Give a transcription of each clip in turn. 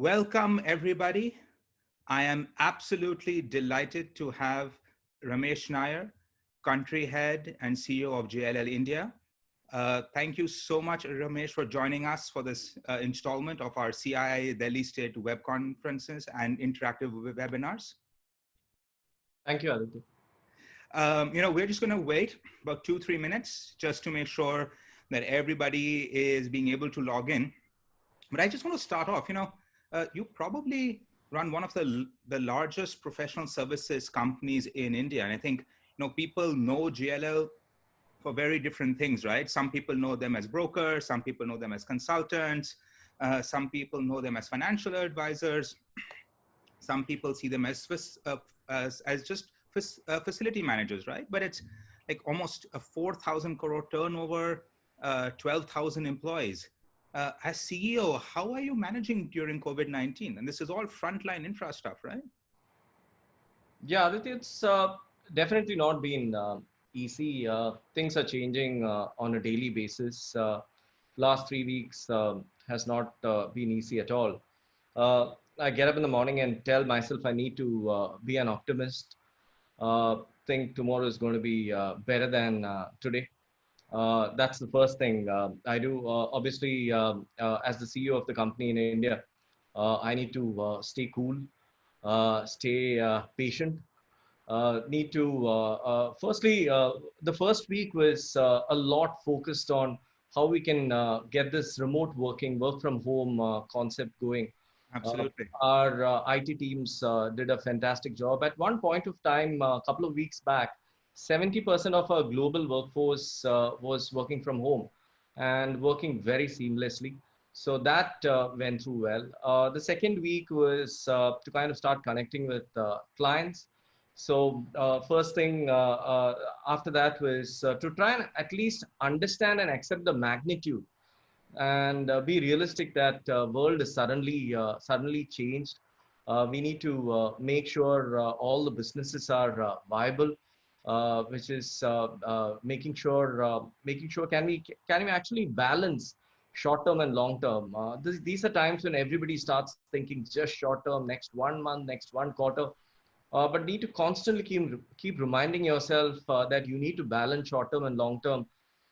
Welcome, everybody. I am absolutely delighted to have Ramesh Nair, country head and CEO of JLL India. Thank you so much, Ramesh, for joining us for this installment of our CII-Delhi State web conferences and interactive webinars. Thank you, Aditya. We're just going to wait about 2-3 minutes just to make sure that everybody is being able to log in. But I just want to start off, you probably run one of the largest professional services companies in India. And I think, people know JLL for very different things, right? Some people know them as brokers, some people know them as consultants, some people know them as financial advisors, some people see them as just facility managers, right? But it's like almost a 4,000 crore turnover, 12,000 employees. As CEO, how are you managing during COVID-19? And this is all frontline infra stuff, right? Yeah, Aditya, it's definitely not been easy. Things are changing on a daily basis. Last 3 weeks has not been easy at all. I get up in the morning and tell myself I need to be an optimist. Think tomorrow is going to be better than today. That's the first thing I do. Obviously, as the CEO of the company in India, I need to stay cool, stay patient. Need to firstly, the first week was a lot focused on how we can get this remote working, work from home concept going. Absolutely. Our IT teams did a fantastic job. At one point of time, a couple of weeks back, 70% of our global workforce was working from home and working very seamlessly. So that went through well. The second week was to kind of start connecting with clients. So first thing after that was to try and at least understand and accept the magnitude and be realistic that world is suddenly changed. We need to make sure all the businesses are viable, which is making sure can we actually balance short term and long term. These are times when everybody starts thinking just short term, next 1 month, next 1 quarter. But need to constantly keep reminding yourself that you need to balance short term and long term,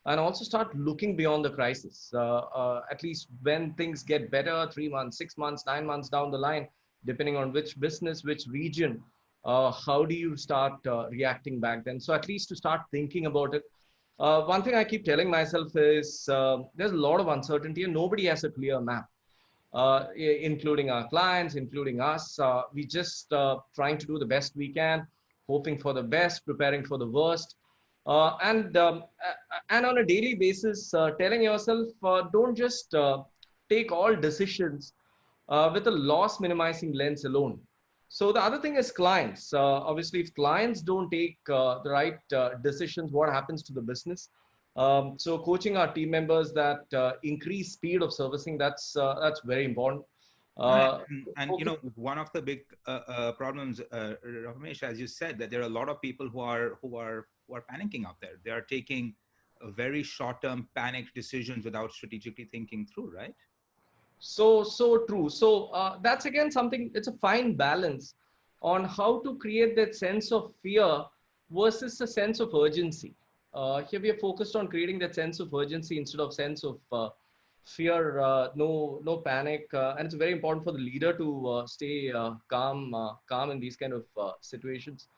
and also start looking beyond the crisis. At least when things get better, 3 months, 6 months, 9 months down the line, depending on which business, which region, how do you start reacting back then? So at least to start thinking about it. One thing I keep telling myself is there's a lot of uncertainty and nobody has a clear map. Including our clients, including us. We just trying to do the best we can, hoping for the best, preparing for the worst. And on a daily basis, telling yourself, don't just take all decisions with a loss minimizing lens alone. So the other thing is clients. Obviously, if clients don't take the right decisions, what happens to the business? So coaching our team members that increase speed of servicing, that's very important. One of the big problems, Ramesh, as you said, that there are a lot of people who are panicking out there. They are taking very short-term panic decisions without strategically thinking through, right? So true. So that's again something. It's a fine balance on how to create that sense of fear versus a sense of urgency. Here we are focused on creating that sense of urgency instead of sense of fear. No panic, and it's very important for the leader to stay calm in these kind of situations.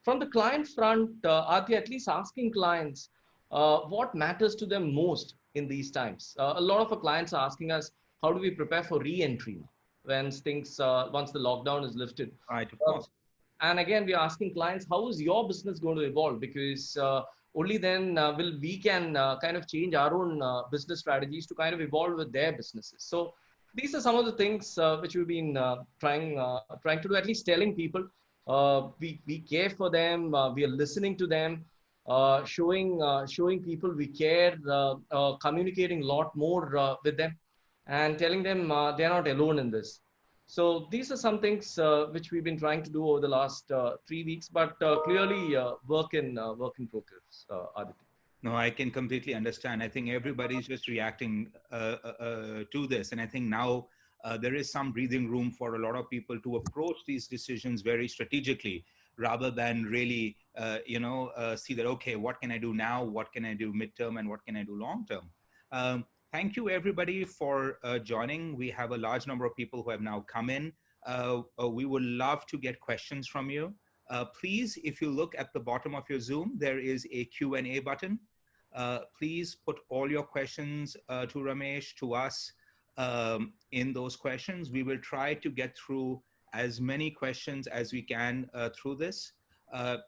From the client front, are they at least asking clients what matters to them most in these times? A lot of our clients are asking us, how do we prepare for re-entry when things once the lockdown is lifted? Right, of course. And again, we are asking clients, how is your business going to evolve? Because only then will we can kind of change our own business strategies to kind of evolve with their businesses. So these are some of the things which we've been trying to do, at least telling people we care for them, we are listening to them, showing people we care, communicating a lot more with them, and telling them they're not alone in this. So these are some things which we've been trying to do over the last 3 weeks, but clearly work in progress, Aditya. No, I can completely understand. I think everybody's just reacting to this. And I think now there is some breathing room for a lot of people to approach these decisions very strategically rather than really, see that, okay, what can I do now? What can I do midterm and what can I do long term? Thank you everybody for joining. We have a large number of people who have now come in. We would love to get questions from you. Please, if you look at the bottom of your Zoom, there is a Q&A button. Please put all your questions to Ramesh, to us, in those questions. We will try to get through as many questions as we can through this.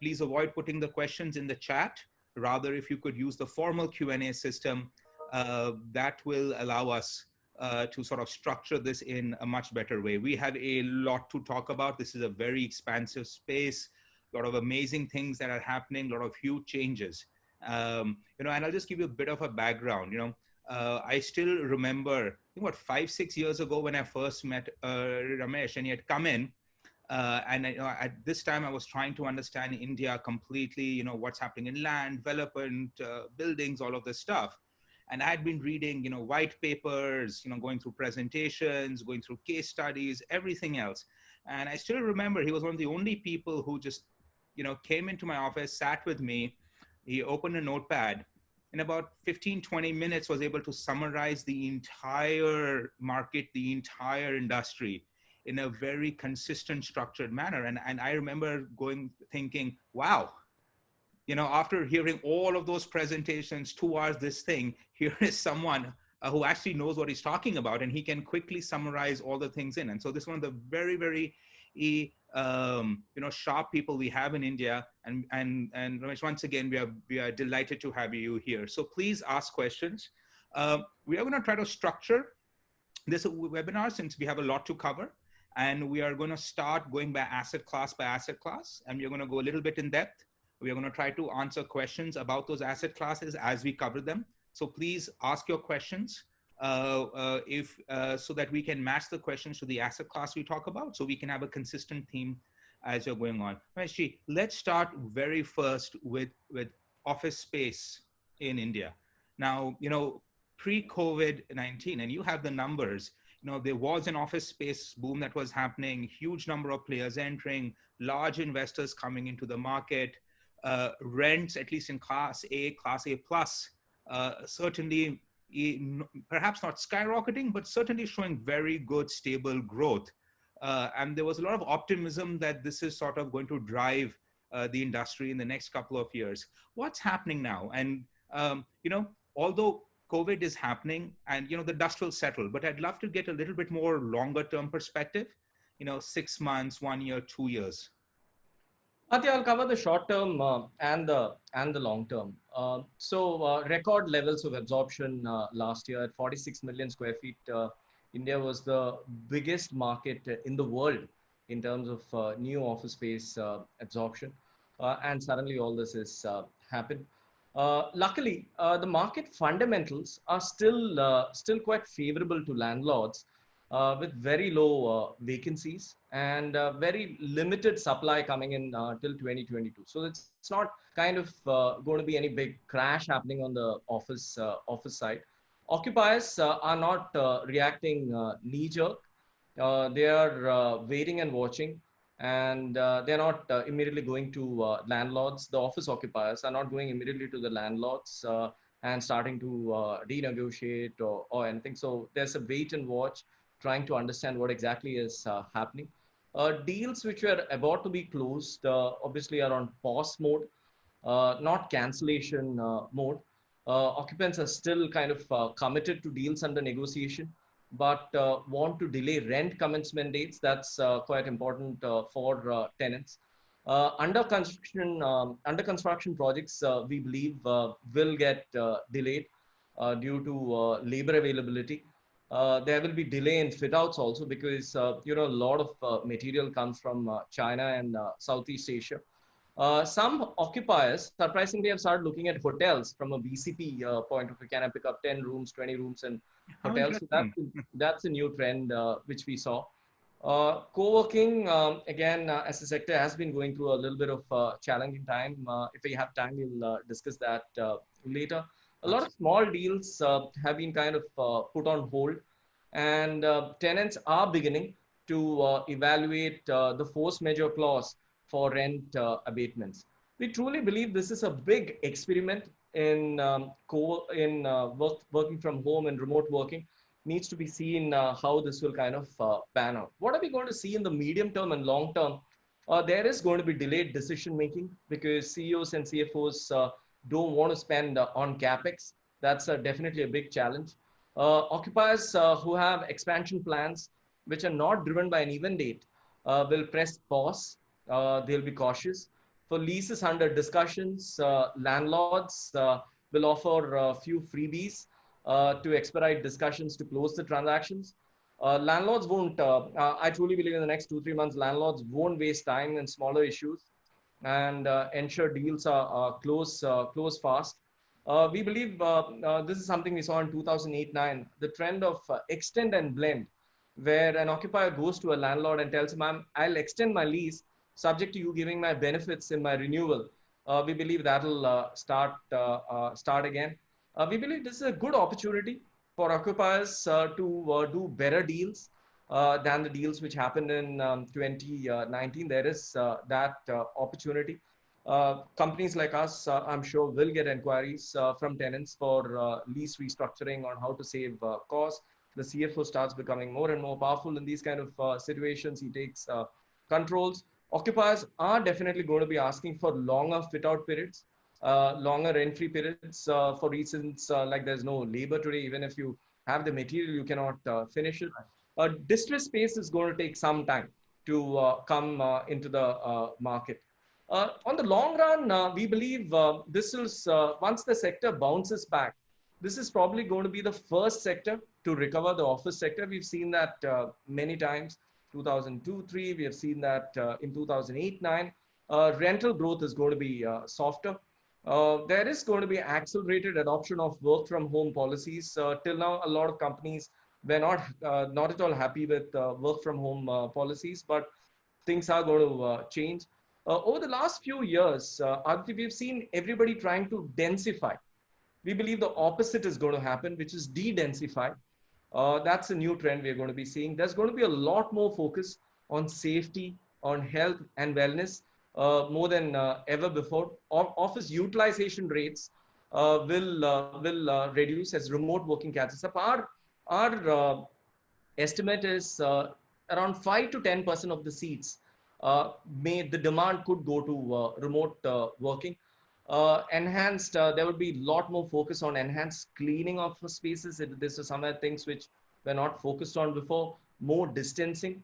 Please avoid putting the questions in the chat. Rather, if you could use the formal Q&A system, that will allow us to sort of structure this in a much better way. We have a lot to talk about. This is a very expansive space, a lot of amazing things that are happening, a lot of huge changes. And I'll just give you a bit of a background. I still remember, I think what, 5-6 years ago when I first met Ramesh, and he had come in, and at this time I was trying to understand India completely, what's happening in land, development, buildings, all of this stuff. And I had been reading, white papers, going through presentations, going through case studies, everything else. And I still remember he was one of the only people who just, came into my office, sat with me. He opened a notepad. In about 15-20 minutes, was able to summarize the entire market, the entire industry in a very consistent, structured manner. And I remember thinking, wow, after hearing all of those presentations, 2 hours, this thing, here is someone who actually knows what he's talking about, and he can quickly summarize all the things in. And so this is one of the very, very, sharp people we have in India. And Ramesh, once again, we are delighted to have you here. So please ask questions. We are going to try to structure this webinar since we have a lot to cover. And we are going to start going by asset class, and we're going to go a little bit in depth. We are going to try to answer questions about those asset classes as we cover them. So please ask your questions so that we can match the questions to the asset class we talk about, so we can have a consistent theme as you're going on. Rameshji, let's start very first with office space in India. Now, pre-COVID-19, and you have the numbers, there was an office space boom that was happening, huge number of players entering, large investors coming into the market. Rents, at least in Class A plus, certainly perhaps not skyrocketing, but certainly showing very good, stable growth. And there was a lot of optimism that this is sort of going to drive the industry in the next couple of years. What's happening now? And, although COVID is happening and, the dust will settle, but I'd love to get a little bit more longer term perspective, 6 months, 1 year, 2 years. Aditya, I'll cover the short term and the long term. Record levels of absorption last year at 46 million square feet. India was the biggest market in the world in terms of new office space absorption, and suddenly all this has happened. Luckily, the market fundamentals are still quite favorable to landlords, with very low vacancies and very limited supply coming in till 2022. So it's not kind of going to be any big crash happening on the office side. Occupiers are not reacting knee-jerk. They are waiting and watching, and they're not immediately going to landlords. The office occupiers are not going immediately to the landlords and starting to renegotiate or anything. So there's a wait and watch, trying to understand what exactly is happening. Deals which were about to be closed obviously are on pause mode, not cancellation mode. Occupants are still kind of committed to deals under negotiation, but want to delay rent commencement dates. That's quite important for tenants. Under construction projects, we believe will get delayed due to labor availability. There will be delay in fit outs also because a lot of material comes from China and Southeast Asia. Some occupiers surprisingly have started looking at hotels from a BCP point of view. Can I pick up 10 rooms, 20 rooms in hotels? So that's a new trend which we saw. Co-working, again, as a sector has been going through a little bit of challenging time. If we have time, we'll discuss that later. A lot of small deals have been kind of put on hold. And tenants are beginning to evaluate the force majeure clause for rent abatements. We truly believe this is a big experiment in working from home and remote working. Needs to be seen how this will kind of pan out. What are we going to see in the medium term and long term? There is going to be delayed decision making because CEOs and CFOs don't want to spend on capex. That's definitely a big challenge. Occupiers who have expansion plans which are not driven by an event date will press pause. They'll be cautious. For leases under discussions, landlords will offer a few freebies to expedite discussions to close the transactions. Landlords won't, I truly believe in the next 2, 3 months, landlords won't waste time in smaller issues and ensure deals are close fast. We believe this is something we saw in 2008-9, the trend of extend and blend, where an occupier goes to a landlord and tells him, I'll extend my lease subject to you giving my benefits in my renewal. We believe that'll start again. We believe this is a good opportunity for occupiers to do better deals than the deals which happened in 2019. There is that opportunity. Companies like us, I'm sure, will get inquiries from tenants for lease restructuring on how to save costs. The CFO starts becoming more and more powerful in these kind of situations. He takes controls. Occupiers are definitely going to be asking for longer fit-out periods, longer entry periods for reasons like there's no labor today. Even if you have the material, you cannot finish it. Distressed space is going to take some time to come into the market. On the long run, we believe this is, once the sector bounces back, this is probably going to be the first sector to recover, the office sector. We've seen that many times, 2002-3, we have seen that in 2008-9. Rental growth is going to be softer. There is going to be accelerated adoption of work from home policies. Till now, a lot of companies were not at all happy with work from home policies, but things are going to change. Over the last few years, Aditya, we've seen everybody trying to densify. We believe the opposite is going to happen, which is de-densify. That's a new trend we're going to be seeing. There's going to be a lot more focus on safety, on health and wellness, more than ever before. Office utilization rates will reduce as remote working catches up. Our estimate is around 5 to 10% of the seats the demand could go to remote working. Enhanced, there would be a lot more focus on enhanced cleaning of spaces. This is some of the things which were not focused on before. More distancing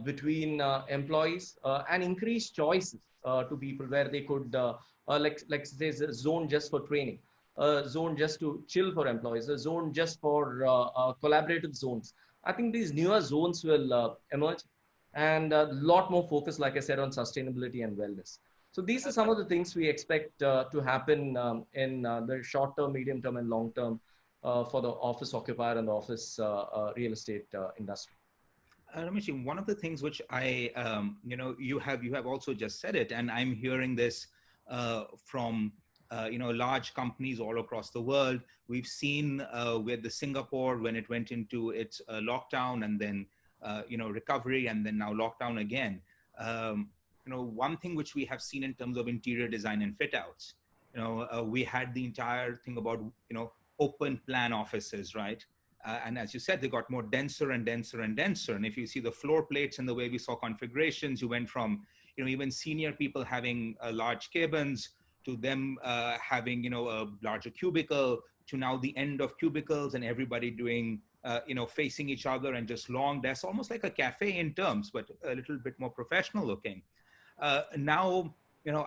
between employees and increased choices to people where they could, like say, a zone just for training, a zone just to chill for employees, a zone just for collaborative zones. I think these newer zones will emerge, and a lot more focus, like I said, on sustainability and wellness. So these are some of the things we expect to happen in the short term, medium term, and long term for the office occupier and the office real estate industry. Ramesh, one of the things which you have also just said it, and I'm hearing this from large companies all across the world. We've seen with the Singapore when it went into its lockdown, and then recovery, and then now lockdown again. One thing which we have seen in terms of interior design and fit outs, we had the entire thing about, open plan offices, right? And as you said, they got more denser and denser and denser. And if you see the floor plates and the way we saw configurations, you went from, even senior people having large cabins to them having, a larger cubicle, to now the end of cubicles and everybody doing, facing each other and just long desks, almost like a cafe in terms, but a little bit more professional looking. Now,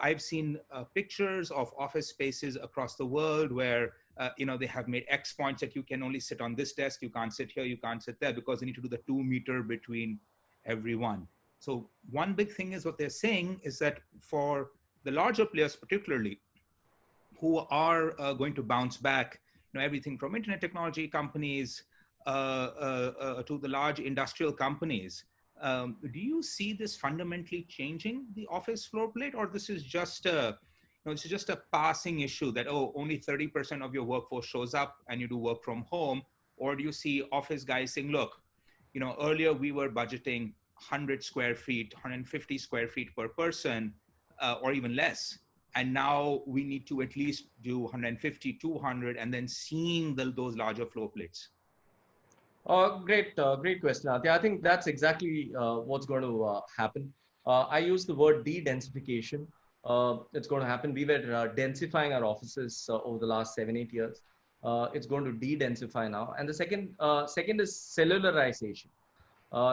I've seen pictures of office spaces across the world where, they have made X points that you can only sit on this desk, you can't sit here, you can't sit there, because they need to do the 2 meter between everyone. So one big thing is what they're saying is that for the larger players, particularly, who are going to bounce back, everything from internet technology companies to the large industrial companies, do you see this fundamentally changing the office floor plate, or this is just this is just a passing issue that, only 30% of your workforce shows up and you do work from home, Or do you see office guys saying, look, earlier we were budgeting 100 square feet, 150 square feet per person, or even less. And now we need to at least do 150, 200, and then seeing those larger floor plates. Great question, Aditya. I think that's exactly what's going to happen. I use the word de-densification. It's going to happen. We were densifying our offices over the last 7, 8 years. It's going to de-densify now. And the second is cellularization.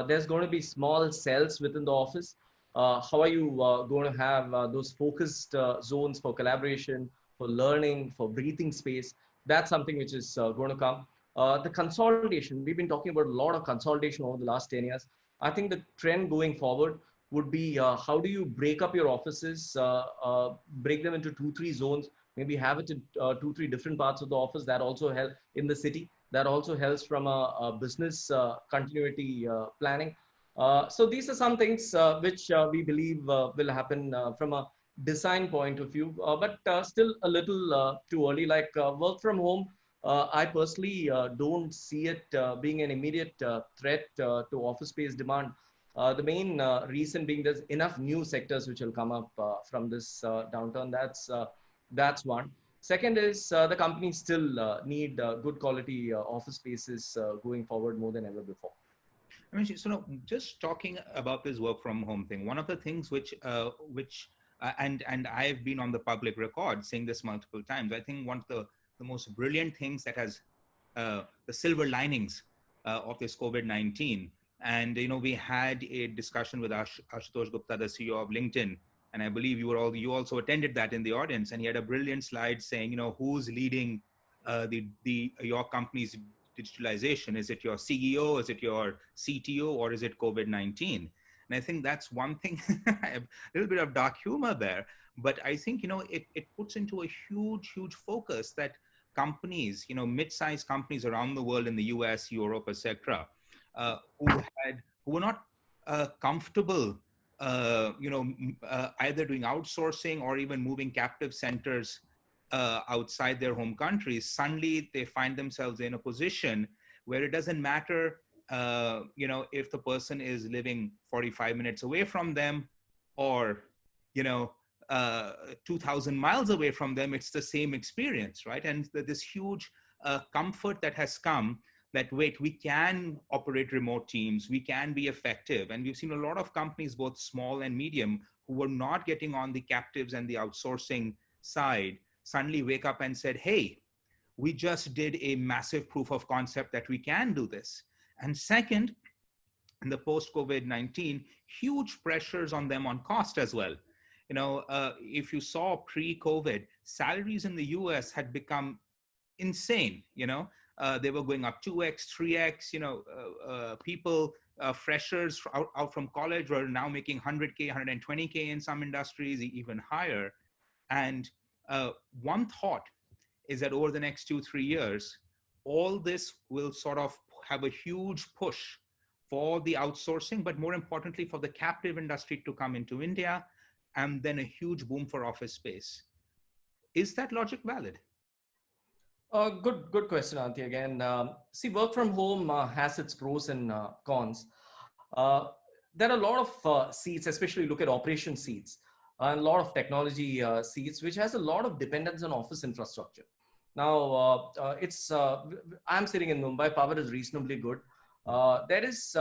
There's going to be small cells within the office. How are you going to have those focused zones for collaboration, for learning, for breathing space? That's something which is going to come. The consolidation, we've been talking about a lot of consolidation over the last 10 years. I think the trend going forward would be how do you break up your offices, break them into 2, 3 zones, maybe have it in 2, 3 different parts of the office. That also help in the city. That also helps from a business continuity planning. So these are some things which we believe will happen from a design point of view, but still a little too early. Like work from home, I personally don't see it being an immediate threat to office space demand. The main reason being there's enough new sectors which will come up from this downturn. That's one. Second is the companies still need good quality office spaces going forward more than ever before. I mean, so just talking about this work from home thing, one of the things and I've been on the public record saying this multiple times. I think one of the most brilliant things that has the silver linings of this COVID-19. And, we had a discussion with Ashutosh Gupta, the CEO of LinkedIn. And I believe you also attended that in the audience. And he had a brilliant slide saying, who's leading your company's digitalization? Is it your CEO? Is it your CTO? Or is it COVID-19? And I think that's one thing, a little bit of dark humor there. But I think, it puts into a huge, huge focus that companies, mid-sized companies around the world in the US, Europe, etc., who were not comfortable, either doing outsourcing or even moving captive centers outside their home countries, suddenly they find themselves in a position where it doesn't matter, if the person is living 45 minutes away from them or, 2,000 miles away from them, it's the same experience, right? And this huge comfort that has come that, wait, we can operate remote teams, we can be effective. And we've seen a lot of companies, both small and medium, who were not getting on the captives and the outsourcing side, suddenly wake up and said, hey, we just did a massive proof of concept that we can do this. And second, in the post-COVID-19, huge pressures on them on cost as well. If you saw pre-COVID, salaries in the US had become insane. They were going up 2x, 3x. People, freshers out from college were now making 100K, 120K in some industries, even higher. And one thought is that over the next 2-3 years, all this will sort of have a huge push for the outsourcing, but more importantly, for the captive industry to come into India, and then a huge boom for office space. Is that logic valid? Good question, Auntie. Again, see, work from home has its pros and cons. There are a lot of seats, especially look at operation seats, and a lot of technology seats, which has a lot of dependence on office infrastructure. Now, I'm sitting in Mumbai. Power is reasonably good. There is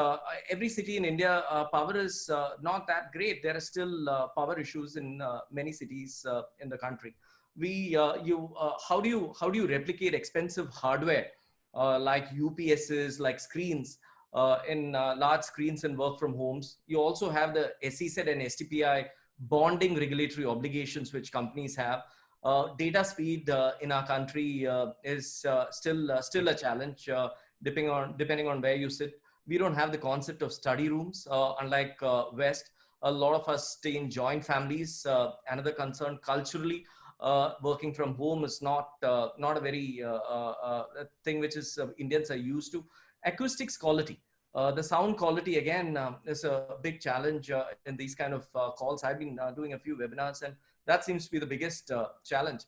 every city in India, power is not that great. There are still power issues in many cities in the country. How do you replicate expensive hardware like UPSs, like screens in large screens and work from homes? You also have the SEZ and STPI bonding regulatory obligations which companies have. Data speed in our country is still a challenge, depending on where you sit. We don't have the concept of study rooms, unlike West. A lot of us stay in joint families. Another concern culturally, working from home is not a very thing which is Indians are used to. Acoustics quality. The sound quality, again, is a big challenge in these kind of calls. I've been doing a few webinars, and that seems to be the biggest challenge.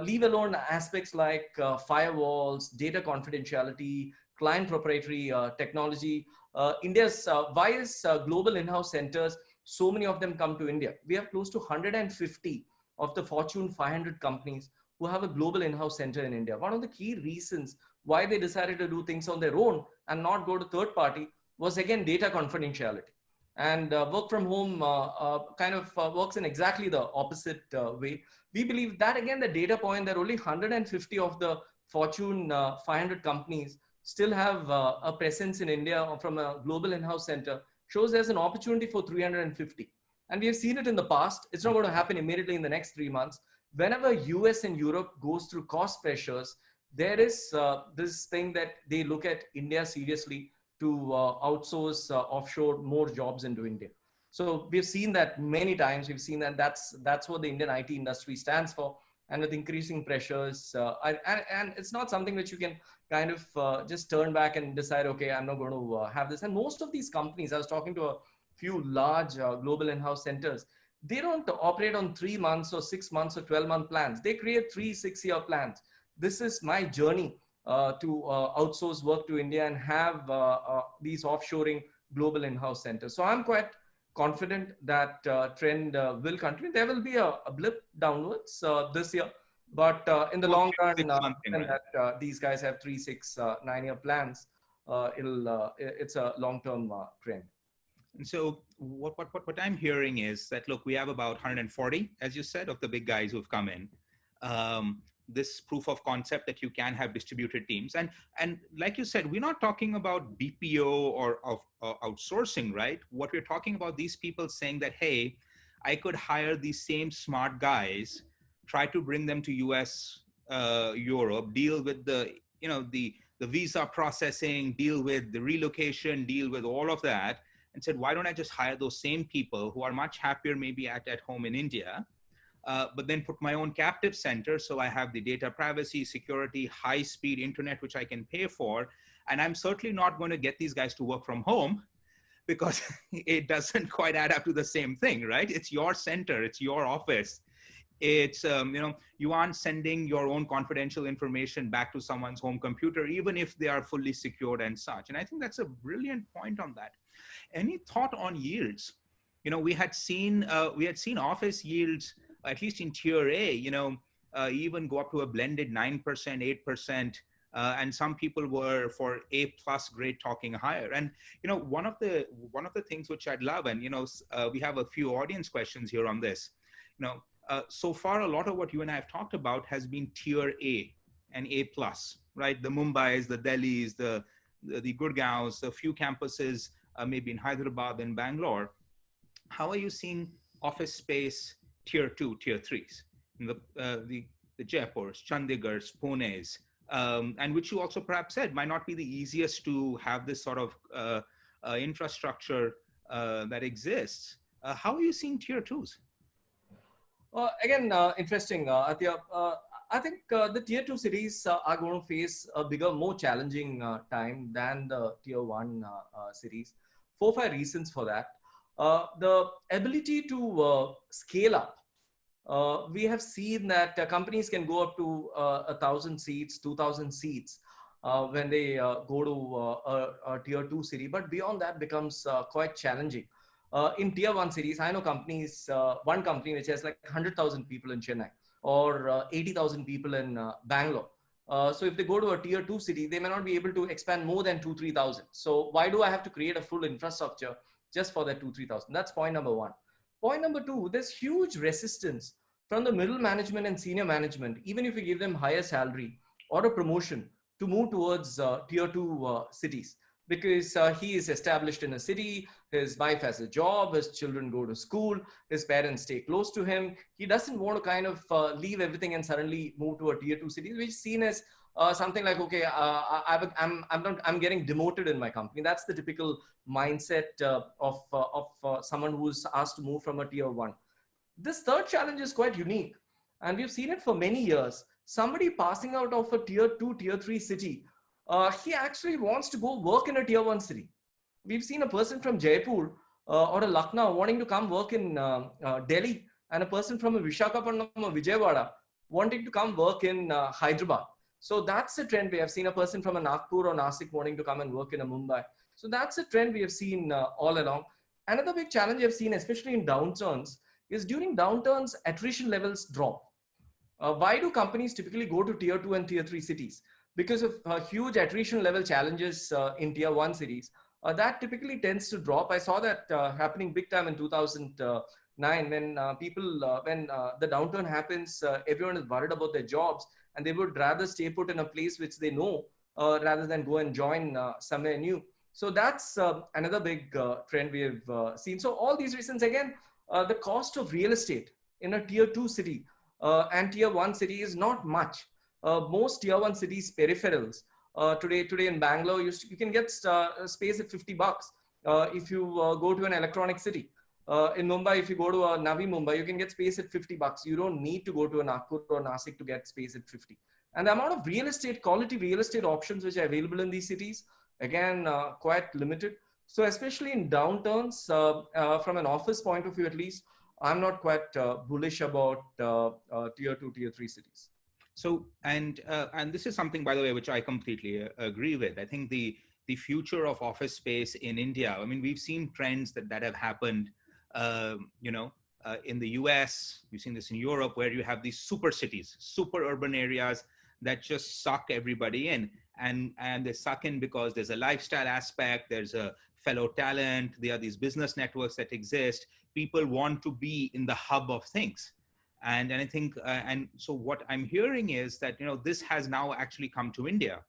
Leave alone aspects like firewalls, data confidentiality, client proprietary technology. India's why is global in-house centers, so many of them come to India. We have close to 150 of the Fortune 500 companies who have a global in-house center in India. One of the key reasons why they decided to do things on their own and not go to third party was again data confidentiality. And work from home kind of works in exactly the opposite way. We believe that again, the data point that only 150 of the Fortune 500 companies still have a presence in India from a global in-house center shows there's an opportunity for 350. And we have seen it in the past. It's not going to happen immediately in the next 3 months. Whenever US and Europe goes through cost pressures, there is this thing that they look at India seriously to outsource offshore more jobs into India. So we've seen that many times. We've seen that that's what the Indian IT industry stands for. And with increasing pressures, and it's not something which you can kind of just turn back and decide, okay, I'm not going to have this. And most of these companies, I was talking to a few large global in-house centers, they don't operate on 3 months or 6 months or 12-month plans. They create 3-6 year plans. This is my journey to outsource work to India and have these offshoring global in-house centers. So I'm quite confident that trend will continue. There will be a blip downwards this year, but in the long run, these guys have 3, 6, 9 year plans. It's a long-term trend. And so what I'm hearing is that, look, we have about 140, as you said, of the big guys who've come in. This proof of concept that you can have distributed teams. And like you said, we're not talking about BPO or of outsourcing, right? What we're talking about, these people saying that, hey, I could hire these same smart guys, try to bring them to US, Europe, deal with the visa processing, deal with the relocation, deal with all of that, and said, why don't I just hire those same people who are much happier maybe at home in India, but then put my own captive center, so I have the data privacy, security, high-speed internet, which I can pay for. And I'm certainly not going to get these guys to work from home because it doesn't quite add up to the same thing, right? It's your center, it's your office. It's, you aren't sending your own confidential information back to someone's home computer, even if they are fully secured and such. And I think that's a brilliant point on that. Any thought on yields? We had seen office yields, at least in tier A, even go up to a blended 9%, 8%. And some people were for A plus grade talking higher. And, one of the things which I'd love, and, we have a few audience questions here on this, so far, a lot of what you and I have talked about has been tier A and A plus, right? The Mumbais, the Delhis, the Gurgaons, the few campuses, maybe in Hyderabad and Bangalore. How are you seeing office space tier 2, tier 3s, the Jaipurs, Chandigarhs, Punes, and which you also perhaps said might not be the easiest to have this sort of infrastructure that exists. How are you seeing tier 2s? Again, interesting, Aditya. I think the tier 2 cities are going to face a bigger, more challenging time than the tier 1 cities. 4 or 5 reasons for that. The ability to scale up. We have seen that companies can go up to 1,000 seats, 2,000 seats when they go to a tier 2 city. But beyond that becomes quite challenging. In tier 1 cities, I know companies, one company which has like 100,000 people in Chennai or 80,000 people in Bangalore. So if they go to a tier 2 city, they may not be able to expand more than 2,000-3,000. So why do I have to create a full infrastructure just for that 2,000-3,000? That's point number 1. Point number 2, there's huge resistance from the middle management and senior management, even if you give them higher salary or a promotion, to move towards tier 2 cities. Because he is established in a city, his wife has a job, his children go to school, his parents stay close to him. He doesn't want to kind of leave everything and suddenly move to a tier 2 city, which is seen as something like, okay, I'm getting demoted in my company. That's the typical mindset of someone who's asked to move from a tier 1. This third challenge is quite unique, and we've seen it for many years. Somebody passing out of a tier 2, tier 3 city, he actually wants to go work in a tier 1 city. We've seen a person from Jaipur or a Lucknow wanting to come work in Delhi, and a person from a Visakhapatnam or Vijayawada wanting to come work in Hyderabad. So that's a trend. We have seen a person from a Nagpur or Nasik wanting to come and work in a Mumbai. So that's a trend we have seen all along. Another big challenge I've seen, especially in downturns, is during downturns, attrition levels drop. Why do companies typically go to tier 2 and tier 3 cities? Because of huge attrition level challenges in tier 1 cities. That typically tends to drop. I saw that happening big time in 2009 when the downturn happens, everyone is worried about their jobs and they would rather stay put in a place which they know rather than go and join somewhere new. So that's another big trend we have seen. So all these reasons, again, the cost of real estate in a tier 2 city and tier 1 city is not much. Most tier 1 cities peripherals today in Bangalore, you can get space at $50. If you go to an electronic city, in Mumbai, if you go to a Navi Mumbai, you can get space at $50. You don't need to go to a Nagpur or Nasik to get space at 50. And the amount of real estate, quality real estate options which are available in these cities, again, quite limited. So especially in downturns, from an office point of view at least, I'm not quite bullish about tier 2, tier 3 cities. So, and this is something, by the way, which I completely agree with. I think the future of office space in India, I mean, we've seen trends that have happened, in the US, we've seen this in Europe, where you have these super cities, super urban areas that just suck everybody in. And they suck in because there's a lifestyle aspect, there's a fellow talent, there are these business networks that exist. People want to be in the hub of things. And I think, and so what I'm hearing is that, this has now actually come to India.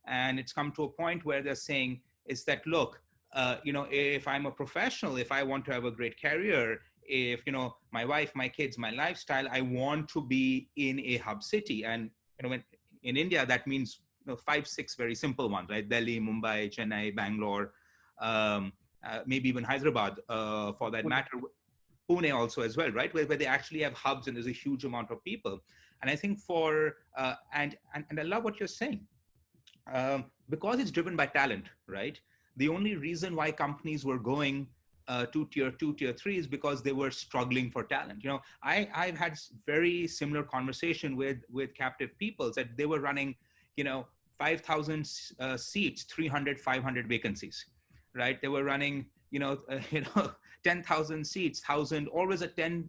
And it's come to a point where they're saying is that, look, if I'm a professional, if I want to have a great career, if, my wife, my kids, my lifestyle, I want to be in a hub city. And, in India, that means 5, 6 very simple ones, right? Delhi, Mumbai, Chennai, Bangalore, maybe even Hyderabad, for that matter. Pune also as well, right? Where they actually have hubs and there's a huge amount of people. And I think and I love what you're saying, because it's driven by talent, right? The only reason why companies were going to tier 2, tier 3 is because they were struggling for talent. I've had very similar conversation with captive peoples that they were running, 5,000 seats, 300, 500 vacancies, right? They were running, 10,000 seats, 1,000, always a 10,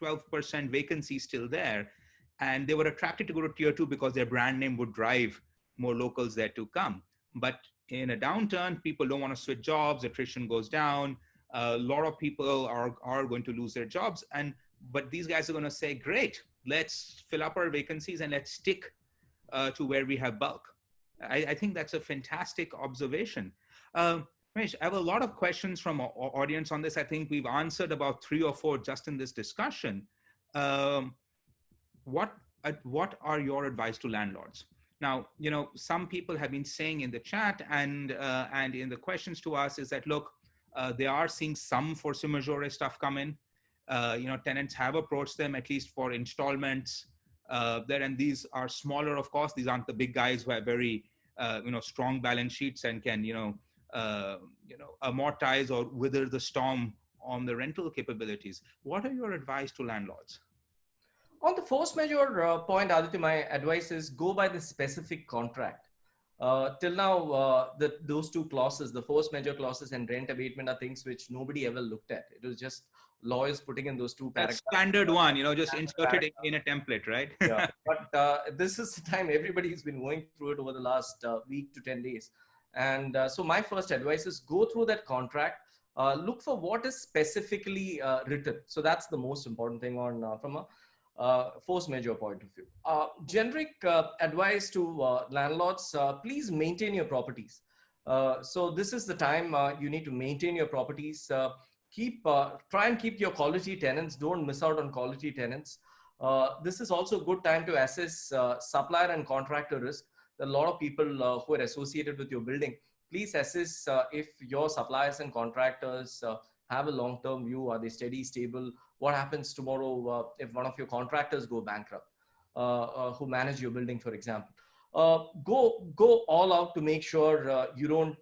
12% vacancy still there. And they were attracted to go to tier 2 because their brand name would drive more locals there to come. But in a downturn, people don't want to switch jobs, attrition goes down. A lot of people are going to lose their jobs. But these guys are going to say, great, let's fill up our vacancies and let's stick to where we have bulk. I think that's a fantastic observation. Ramesh, I have a lot of questions from our audience on this. I think we've answered about 3 or 4 just in this discussion. What are your advice to landlords? Now, some people have been saying in the chat and in the questions to us is that, look, they are seeing some force majeure stuff come in. Tenants have approached them at least for installments there, and these are smaller, of course. These aren't the big guys who have very strong balance sheets and can amortize or wither the storm on the rental capabilities. What are your advice to landlords? On the force majeure point, Aditya, my advice is go by the specific contract. Till now, those 2 clauses, the force majeure clauses and rent abatement, are things which nobody ever looked at. It was just lawyers putting in those 2 paragraphs. That standard one, just inserted in a template, right? Yeah. But this is the time everybody's been going through it over the last week to 10 days. And so my first advice is go through that contract, look for what is specifically written. So that's the most important thing from a force majeure point of view. Generic advice to landlords, please maintain your properties. So this is the time you need to maintain your properties. Try and keep your quality tenants. Don't miss out on quality tenants. This is also a good time to assess supplier and contractor risk. There are a lot of people who are associated with your building. Please assess if your suppliers and contractors have a long-term view. Are they steady, stable? What happens tomorrow if one of your contractors go bankrupt, who manage your building, for example? Go all out to make sure you don't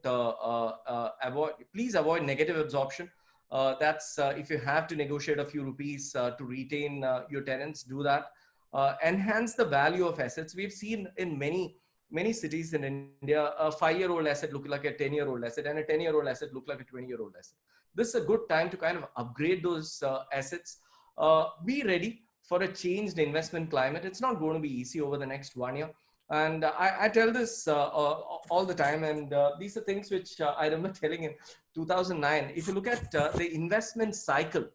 please avoid negative absorption. That's if you have to negotiate a few rupees to retain your tenants, do that. Enhance the value of assets. We've seen in many many cities in India, a 5-year-old asset look like a 10-year-old asset, and a 10-year-old asset look like a 20-year-old asset. This is a good time to kind of upgrade those assets. Be ready for a changed investment climate. It's not going to be easy over the next 1 year. And I tell this all the time. And these are things which I remember telling in 2009. If you look at the investment cycle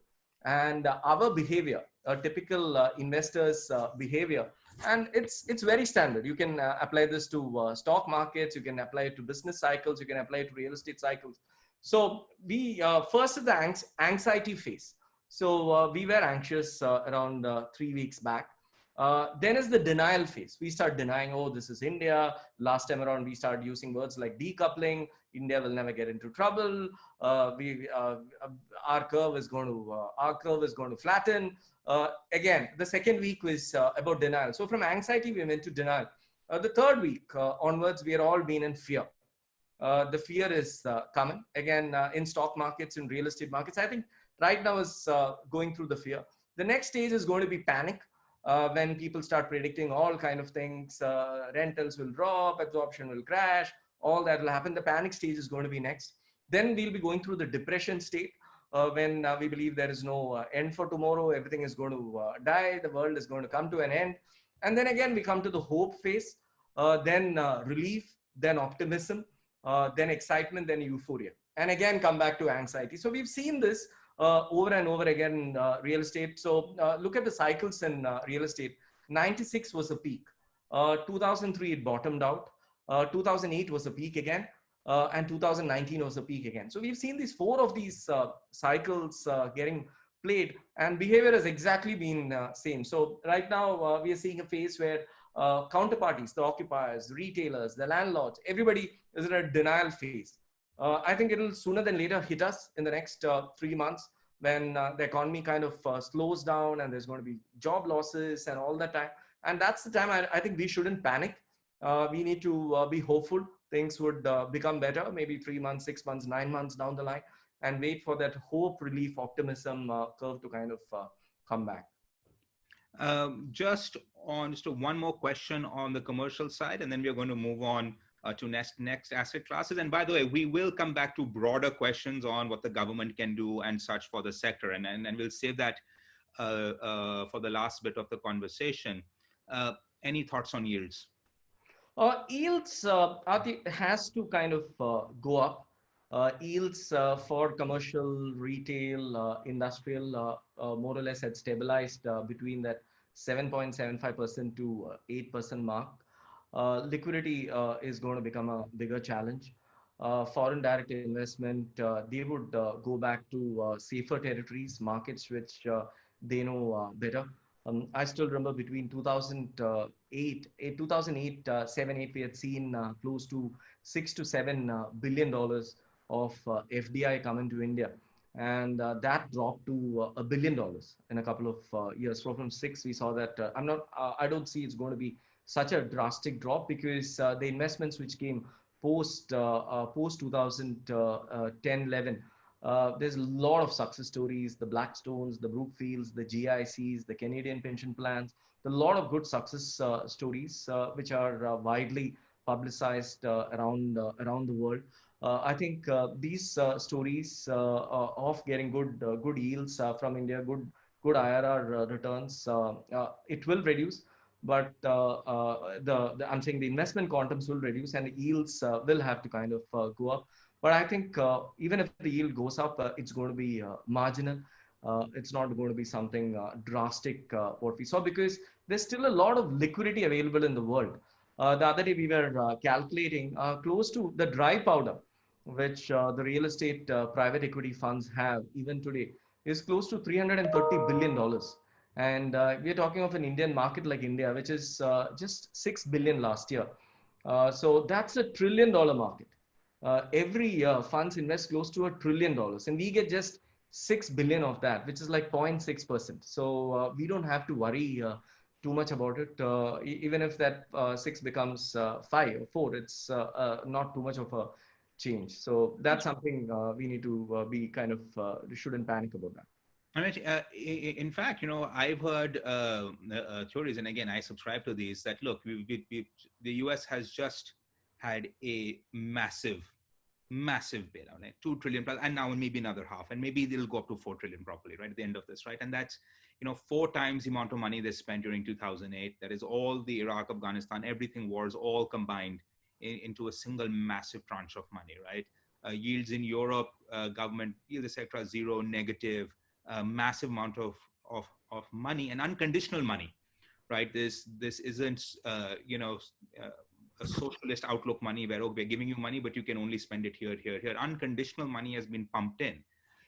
and our behavior, a typical investor's behavior, and it's very standard. You can apply this to stock markets, you can apply it to business cycles, you can apply it to real estate cycles. So we first is the anxiety phase. So we were anxious around 3 weeks back. Then is the denial phase. We start denying, oh, this is India. Last time around, we started using words like decoupling. India will never get into trouble. Our curve is going to flatten. Again, the second week was about denial. So from anxiety, we went to denial. The third week onwards, we are all been in fear. The fear is coming again in stock markets, in real estate markets. I think right now is going through the fear. The next stage is going to be panic. When people start predicting all kind of things, rentals will drop, absorption will crash, all that will happen. The panic stage is going to be next. Then we'll be going through the depression state when we believe there is no end for tomorrow, everything is going to die, the world is going to come to an end. And then again, we come to the hope phase, then relief, then optimism, then excitement, then euphoria, and again come back to anxiety. So we've seen this over and over again in real estate. So look at the cycles in real estate. 96 was a peak. 2003 it bottomed out. 2008 was a peak again. And 2019 was a peak again. So we've seen these four of these cycles getting played, and behavior has exactly been same. So right now we are seeing a phase where counterparties, the occupiers, the retailers, the landlords, everybody is in a denial phase. I think it'll sooner than later hit us in the next 3 months when the economy kind of slows down and there's going to be job losses and all that time. And that's the time I think we shouldn't panic. We need to be hopeful. Things would become better, maybe 3 months, 6 months, 9 months down the line, and wait for that hope, relief, optimism curve to kind of come back. Just one more question on the commercial side, and then we're going to move on to next asset classes. And by the way, we will come back to broader questions on what the government can do and such for the sector, and we'll save that for the last bit of the conversation. Any thoughts on yields? Yields, has to kind of go up. Yields for commercial, retail, industrial, more or less had stabilized between that 7.75% to 8% mark. Liquidity is going to become a bigger challenge. Foreign direct investment, they would go back to safer territories, markets which they know better. I still remember between 2008, 7, 8, we had seen close to $6 to $7 billion of FDI coming to India. And that dropped to $1 billion in a couple of years. So from 6, we saw that I don't see it's going to be such a drastic drop, because the investments which came post 2010, 11, there's a lot of success stories, the Blackstones, the Brookfields, the GICs, the Canadian pension plans, a lot of good success stories which are widely publicized around the world. I think these stories of getting good yields from India, good IRR returns, it will reduce. But I'm saying the investment quantums will reduce, and the yields will have to kind of go up. But I think even if the yield goes up, it's going to be marginal. It's not going to be something drastic what we saw, because there's still a lot of liquidity available in the world. The other day we were calculating close to the dry powder, which the real estate private equity funds have even today, is close to $330 billion. And we're talking of an Indian market like India, which is just $6 billion last year. So that's $1 trillion market. Every year, funds invest close to $1 trillion, and we get just 6 billion of that, which is like 0.6%. So we don't have to worry too much about it. Even if that 6 becomes 5 or 4, it's not too much of a change. So that's something we need to be kind of, shouldn't panic about that. I mean, in fact, I've heard theories, and again, I subscribe to these, that look, the US has just had a massive bailout, like 2 trillion plus, and now maybe another half, and maybe they'll go up to 4 trillion probably, right, at the end of this, right? And that's, 4 times the amount of money they spent during 2008. That is all the Iraq, Afghanistan, everything wars all combined into a single massive tranche of money, right? Yields in Europe, government yield, etc., zero, negative, massive amount of money and unconditional money, right? This isn't a socialist outlook money where, oh, we're giving you money but you can only spend it here. Unconditional money has been pumped in.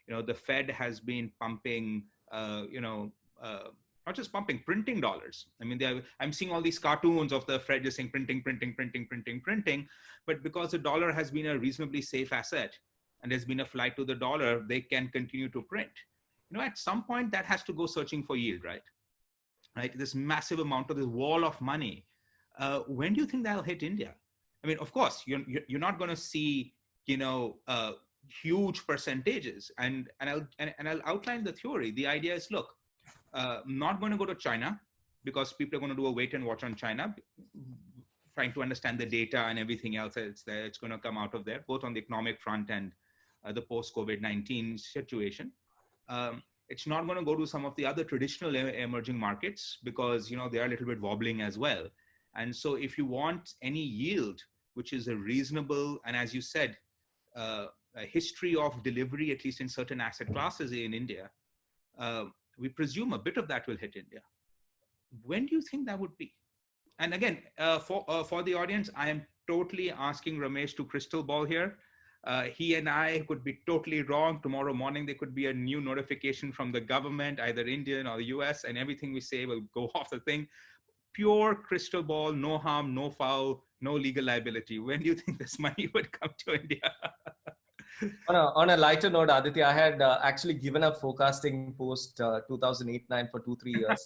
The Fed has been pumping, not just pumping, printing dollars. I mean, I'm seeing all these cartoons of the Fed just saying printing, but because the dollar has been a reasonably safe asset and there's been a flight to the dollar, they can continue to print. At some point that has to go searching for yield, right? This massive amount of this wall of money. When do you think that'll hit India? I mean, of course, you're not going to see, huge percentages. And I'll outline the theory. The idea is, look, not going to go to China because people are going to do a wait and watch on China, trying to understand the data and everything else that's there. It's going to come out of there, both on the economic front and the post-COVID-19 situation. It's not going to go to some of the other traditional emerging markets because, they are a little bit wobbling as well. And so if you want any yield, which is a reasonable, and as you said, a history of delivery, at least in certain asset classes in India, we presume a bit of that will hit India. When do you think that would be? And again, for the audience, I am totally asking Ramesh to crystal ball here. He and I could be totally wrong. Tomorrow morning, there could be a new notification from the government, either Indian or the US, and everything we say will go off the thing. Pure crystal ball, no harm, no foul, no legal liability. When do you think this money would come to India? On a lighter note, Aditya, I had actually given up forecasting post 2008-9 for 2-3 years.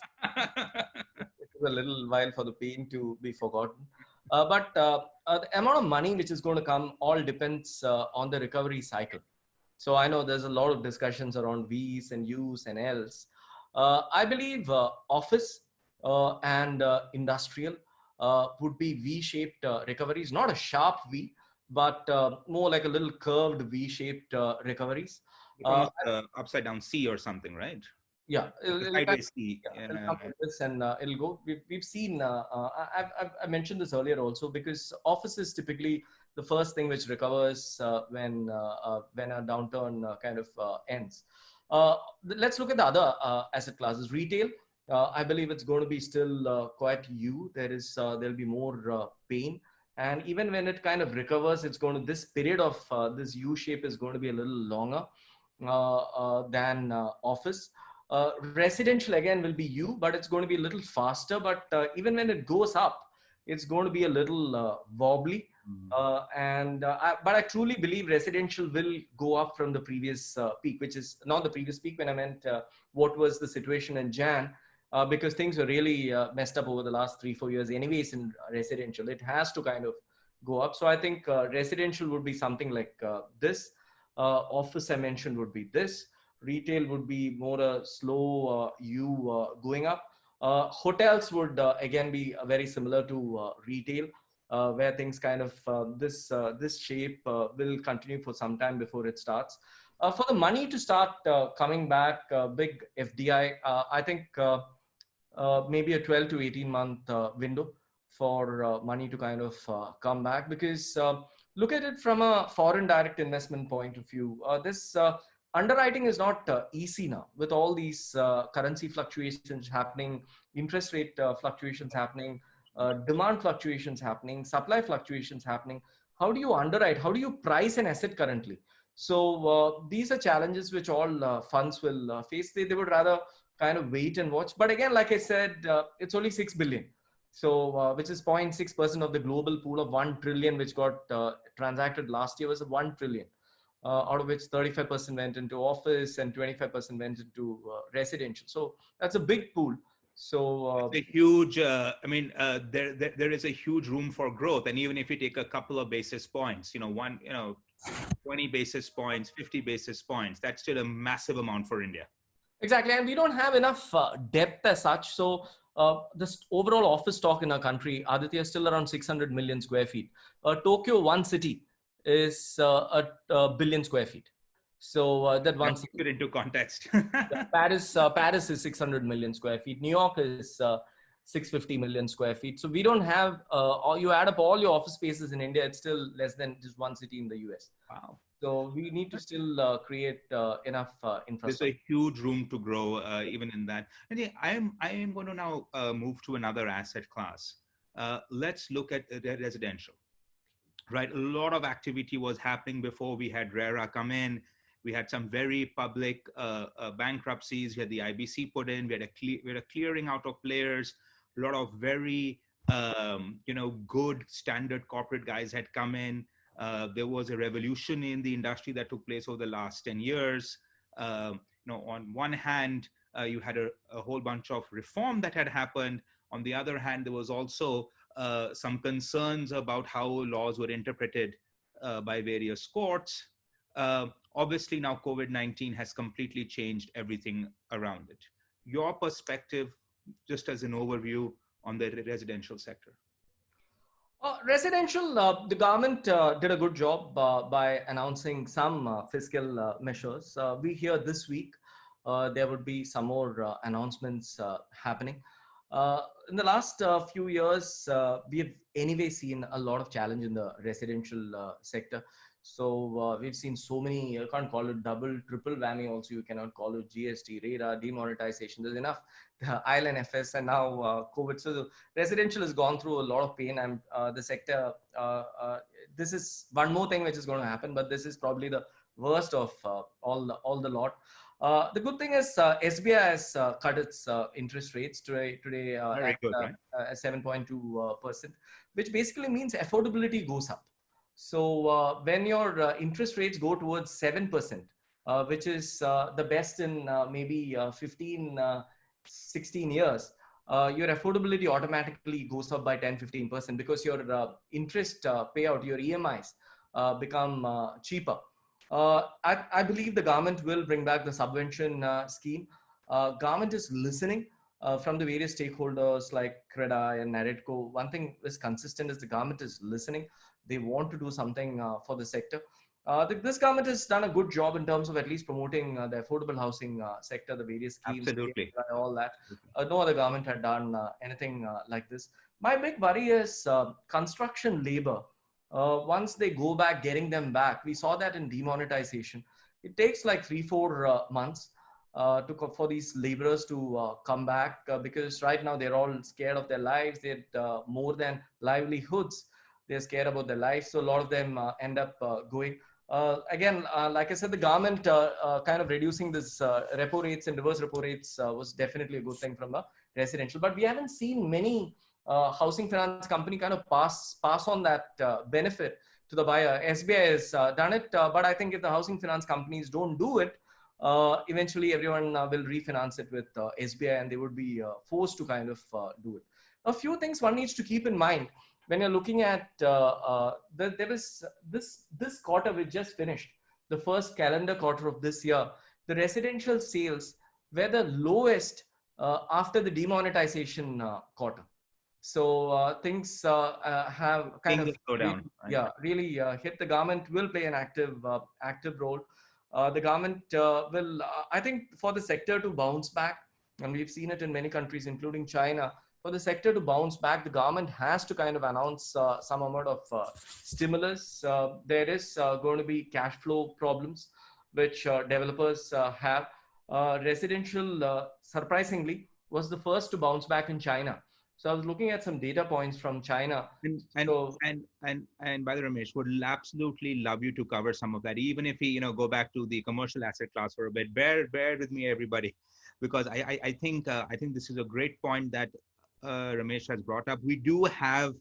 It took a little while for the pain to be forgotten. But the amount of money which is going to come all depends on the recovery cycle. So I know there's a lot of discussions around V's and U's and L's. I believe office and industrial would be V-shaped recoveries, not a sharp V, but more like a little curved V-shaped recoveries. Upside down C or something, right? Yeah, sideways C. It'll come with this and it'll go. We've seen. I mentioned this earlier also because office is typically the first thing which recovers when a downturn kind of ends. Let's look at the other asset classes. Retail. I believe it's going to be still quite U. There'll be more pain. And even when it kind of recovers, it's going to, this period of this U shape is going to be a little longer than office. Residential again will be U, but it's going to be a little faster. But even when it goes up, it's going to be a little wobbly. But I truly believe residential will go up from the previous peak, which is not the previous peak when I meant what was the situation in Jan. Because things were really messed up over the last 3-4 years anyways in residential. It has to kind of go up. So I think residential would be something like this. Office I mentioned would be this. Retail would be more a slow U going up. Hotels would again be very similar to retail, where things kind of, this shape will continue for some time before it starts. For the money to start coming back, big FDI, I think maybe a 12 to 18 month window for money to kind of come back, because look at it from a foreign direct investment point of view. This underwriting is not easy now with all these currency fluctuations happening, interest rate fluctuations happening, demand fluctuations happening, supply fluctuations happening. How do you underwrite? How do you price an asset currently? So these are challenges which all funds will face. They would rather kind of wait and watch. But again, like I said, it's only 6 billion. So which is 0.6% of the global pool of 1 trillion, which got transacted last year was 1 trillion, out of which 35% went into office and 25% went into residential. So that's a big pool. So it's a huge, there is a huge room for growth. And even if you take a couple of basis points, 20 basis points, 50 basis points, that's still a massive amount for India. Exactly, and we don't have enough depth as such. So this overall office stock in our country, Aditya, is still around 600 million square feet. Tokyo, one city, is a billion square feet. So that That one puts city. it into context. Paris is 600 million square feet. New York is 650 million square feet. So we don't have, or you add up all your office spaces in India, it's still less than just one city in the US. Wow. So we need to still create enough There's infrastructure. a huge room to grow even in that. And yeah, I am going to now move to another asset class. Let's look at residential. Right, a lot of activity was happening before we had RERA come in. We had some very public bankruptcies. We had the IBC put in. We had a clearing out of players. A lot of very good standard corporate guys had come in. There was a revolution in the industry that took place over the last 10 years. On one hand, you had a whole bunch of reform that had happened. On the other hand, there was also some concerns about how laws were interpreted by various courts. Obviously, now COVID-19 has completely changed everything around it. Your perspective, just as an overview on the residential sector. Residential, the government did a good job by announcing some fiscal measures. We hear this week there would be some more announcements happening. In the last few years, we have anyway seen a lot of challenge in the residential sector. So we've seen so many, you can't call it double, triple whammy also. You cannot call it GST, RERA, demonetization. There's enough ILNFS and now COVID. So the residential has gone through a lot of pain, and the sector, this is one more thing which is going to happen, but this is probably the worst of all the lot. The good thing is SBI has cut its interest rates today Very good, right? at 7.2%, which basically means affordability goes up. So when your interest rates go towards 7%, which is the best in maybe 15, 16 years, your affordability automatically goes up by 10-15% because your interest payout, your EMIs become cheaper. I believe the government will bring back the subvention scheme. Government is listening from the various stakeholders like CREDA and NAREDCO. One thing is consistent is the government is listening. They want to do something for the sector. This government has done a good job in terms of at least promoting the affordable housing sector, the various schemes, Absolutely. all that. No other government had done anything like this. My big worry is construction labor. Once they go back, getting them back, we saw that in demonetization. It takes like 3-4 months for these laborers to come back because right now they're all scared of their lives. They're more than livelihoods. They're scared about their life. So a lot of them end up going. Again, like I said, the government kind of reducing this repo rates and reverse repo rates was definitely a good thing from a residential. But we haven't seen many housing finance company kind of pass on that benefit to the buyer. SBI has done it, but I think if the housing finance companies don't do it, eventually everyone will refinance it with SBI, and they would be forced to kind of do it. A few things one needs to keep in mind when you're looking at there was this quarter we just finished, the first calendar quarter of this year. The residential sales were the lowest after the demonetization quarter. So things have kind of go down. really hit. The government will play an active role. The government will, I think, for the sector to bounce back, and we've seen it in many countries, including China. For the sector to bounce back, the government has to kind of announce some amount of stimulus. There is going to be cash flow problems, which developers have. Residential, surprisingly, was the first to bounce back in China. So I was looking at some data points from China. And by the Ramesh, would absolutely love you to cover some of that, even if we go back to the commercial asset class for a bit. Bear with me, everybody, because I think this is a great point that Ramesh has brought up. We do have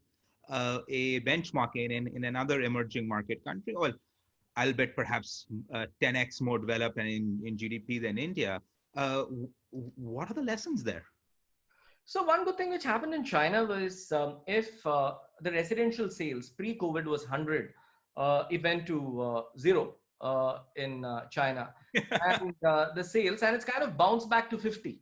a benchmark in another emerging market country, well, I'll bet perhaps 10x more developed and in GDP than India. What are the lessons there? So one good thing which happened in China was if the residential sales pre-COVID was 100, it went to 0. in China, and the sales, and it's kind of bounced back to 50,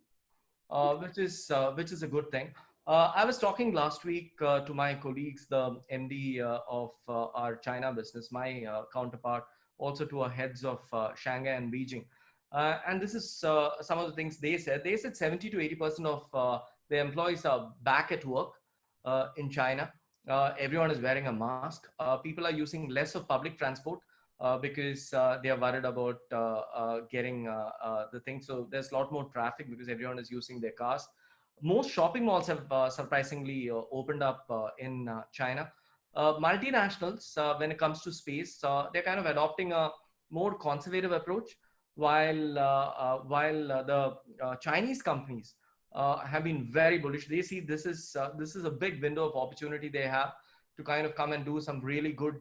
which is a good thing. I was talking last week to my colleagues, the MD of our China business, my counterpart, also to our heads of Shanghai and Beijing. And this is some of the things they said. They said 70 to 80% of the employees are back at work in China. Everyone is wearing a mask. People are using less of public transport because they are worried about getting the thing. So there's a lot more traffic because everyone is using their cars. Most shopping malls have surprisingly opened up in China. Multinationals, when it comes to space, they're kind of adopting a more conservative approach, while the Chinese companies have been very bullish. They see this is a big window of opportunity they have to kind of come and do some really good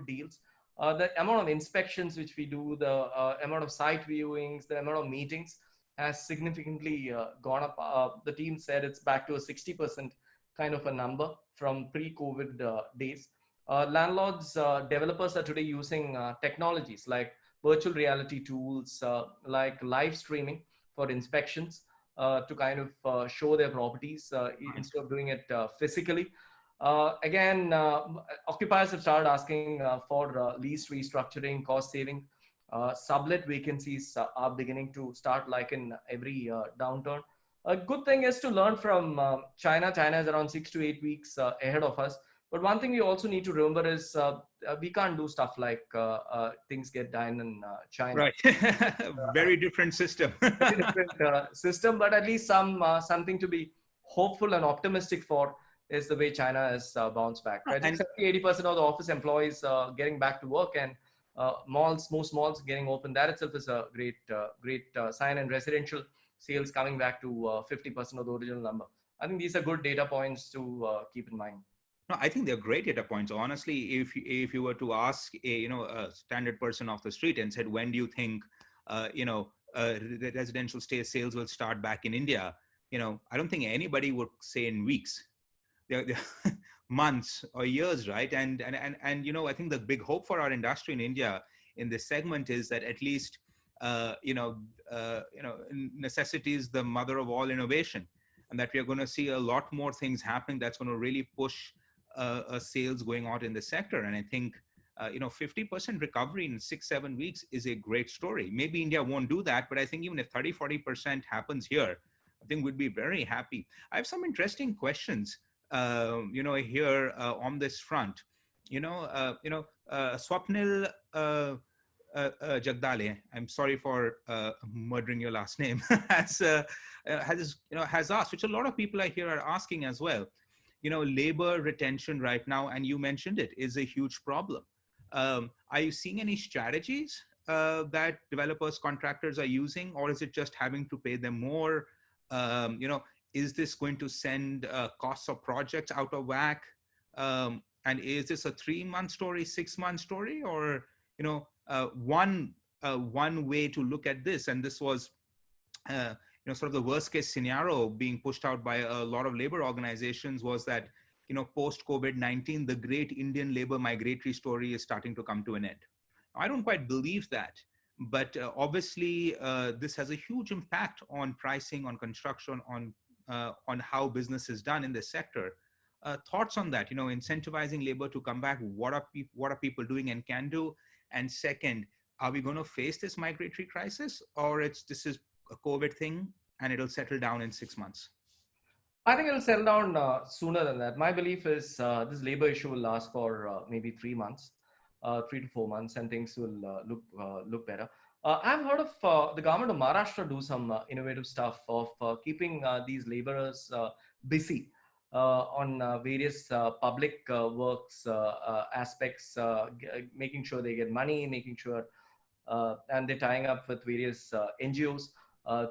deals. The amount of inspections which we do, the amount of site viewings, the amount of meetings has significantly gone up. The team said it's back to a 60% kind of a number from pre-COVID days. Landlords, developers are today using technologies like virtual reality tools, like live streaming for inspections to kind of show their properties instead of doing it physically. Again, occupiers have started asking for lease restructuring, cost saving. Sublet vacancies are beginning to start like in every downturn. A good thing is to learn from China. China is around 6 to 8 weeks ahead of us. But one thing we also need to remember is we can't do stuff like things get done in China. Right. Very different system. Very different system, but at least something to be hopeful and optimistic for is the way China has bounced back. I think 70-80% of the office employees getting back to work, and most malls getting open. That itself is a great sign, and residential sales coming back to 50% of the original number. I think these are good data points to keep in mind. No, I think they're great data points. Honestly, if you were to ask a standard person off the street and said, when do you think the residential sales will start back in India? I don't think anybody would say in weeks. They're months or years, right? And I think the big hope for our industry in India in this segment is that at least necessity is the mother of all innovation, and that we are going to see a lot more things happening that's going to really push sales going on in the sector. And I think 50% recovery in 6-7 weeks is a great story. Maybe India won't do that, but I think even if 30-40% happens here, I think we'd be very happy. I have some interesting questions here on this front. Swapnil Jagdale, I'm sorry for murdering your last name, has asked, which a lot of people I hear are asking as well. Labor retention right now, and you mentioned it, is a huge problem. Are you seeing any strategies that developers, contractors are using, or is it just having to pay them more? Is this going to send costs of projects out of whack? And is this a 3-month story, 6-month story, or one way to look at this? And this was sort of the worst case scenario being pushed out by a lot of labor organizations, was that post COVID-19, the great Indian labor migratory story is starting to come to an end. I don't quite believe that, but obviously this has a huge impact on pricing, on construction, on how business is done in this sector. Thoughts on that? Incentivizing labor to come back. What are people doing and can do? And second, are we going to face this migratory crisis, or this is a COVID thing and it'll settle down in 6 months? I think it'll settle down sooner than that. My belief is this labor issue will last for maybe 3 months, 3 to 4 months, and things will look better. I've heard of the government of Maharashtra do some innovative stuff of keeping these laborers busy on various public works aspects, making sure they get money, making sure, and they're tying up with various NGOs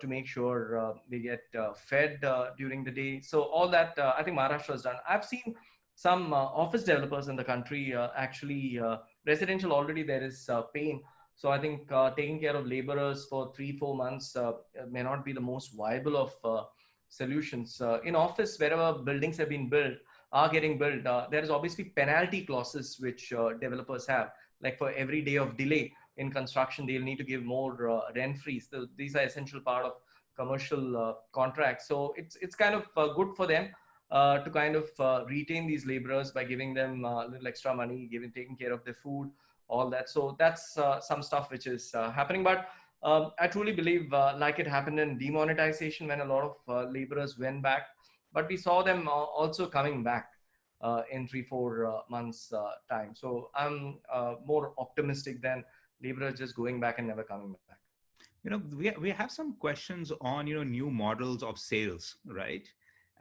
to make sure they get fed during the day. So all that I think Maharashtra has done. I've seen some office developers in the country actually residential already there is pain. So I think taking care of laborers for 3-4 months may not be the most viable of solutions. In office, wherever buildings have been built, are getting built, there is obviously penalty clauses which developers have. Like for every day of delay, in construction, they'll need to give more rent-free. So these are essential part of commercial contracts. So it's kind of good for them to kind of retain these laborers by giving them a little extra money, taking care of their food, all that. So that's some stuff which is happening. But I truly believe, like it happened in demonetization when a lot of laborers went back, but we saw them also coming back in 3-4 months time. So I'm more optimistic than laborers just going back and never coming back. We have some questions on, new models of sales, right?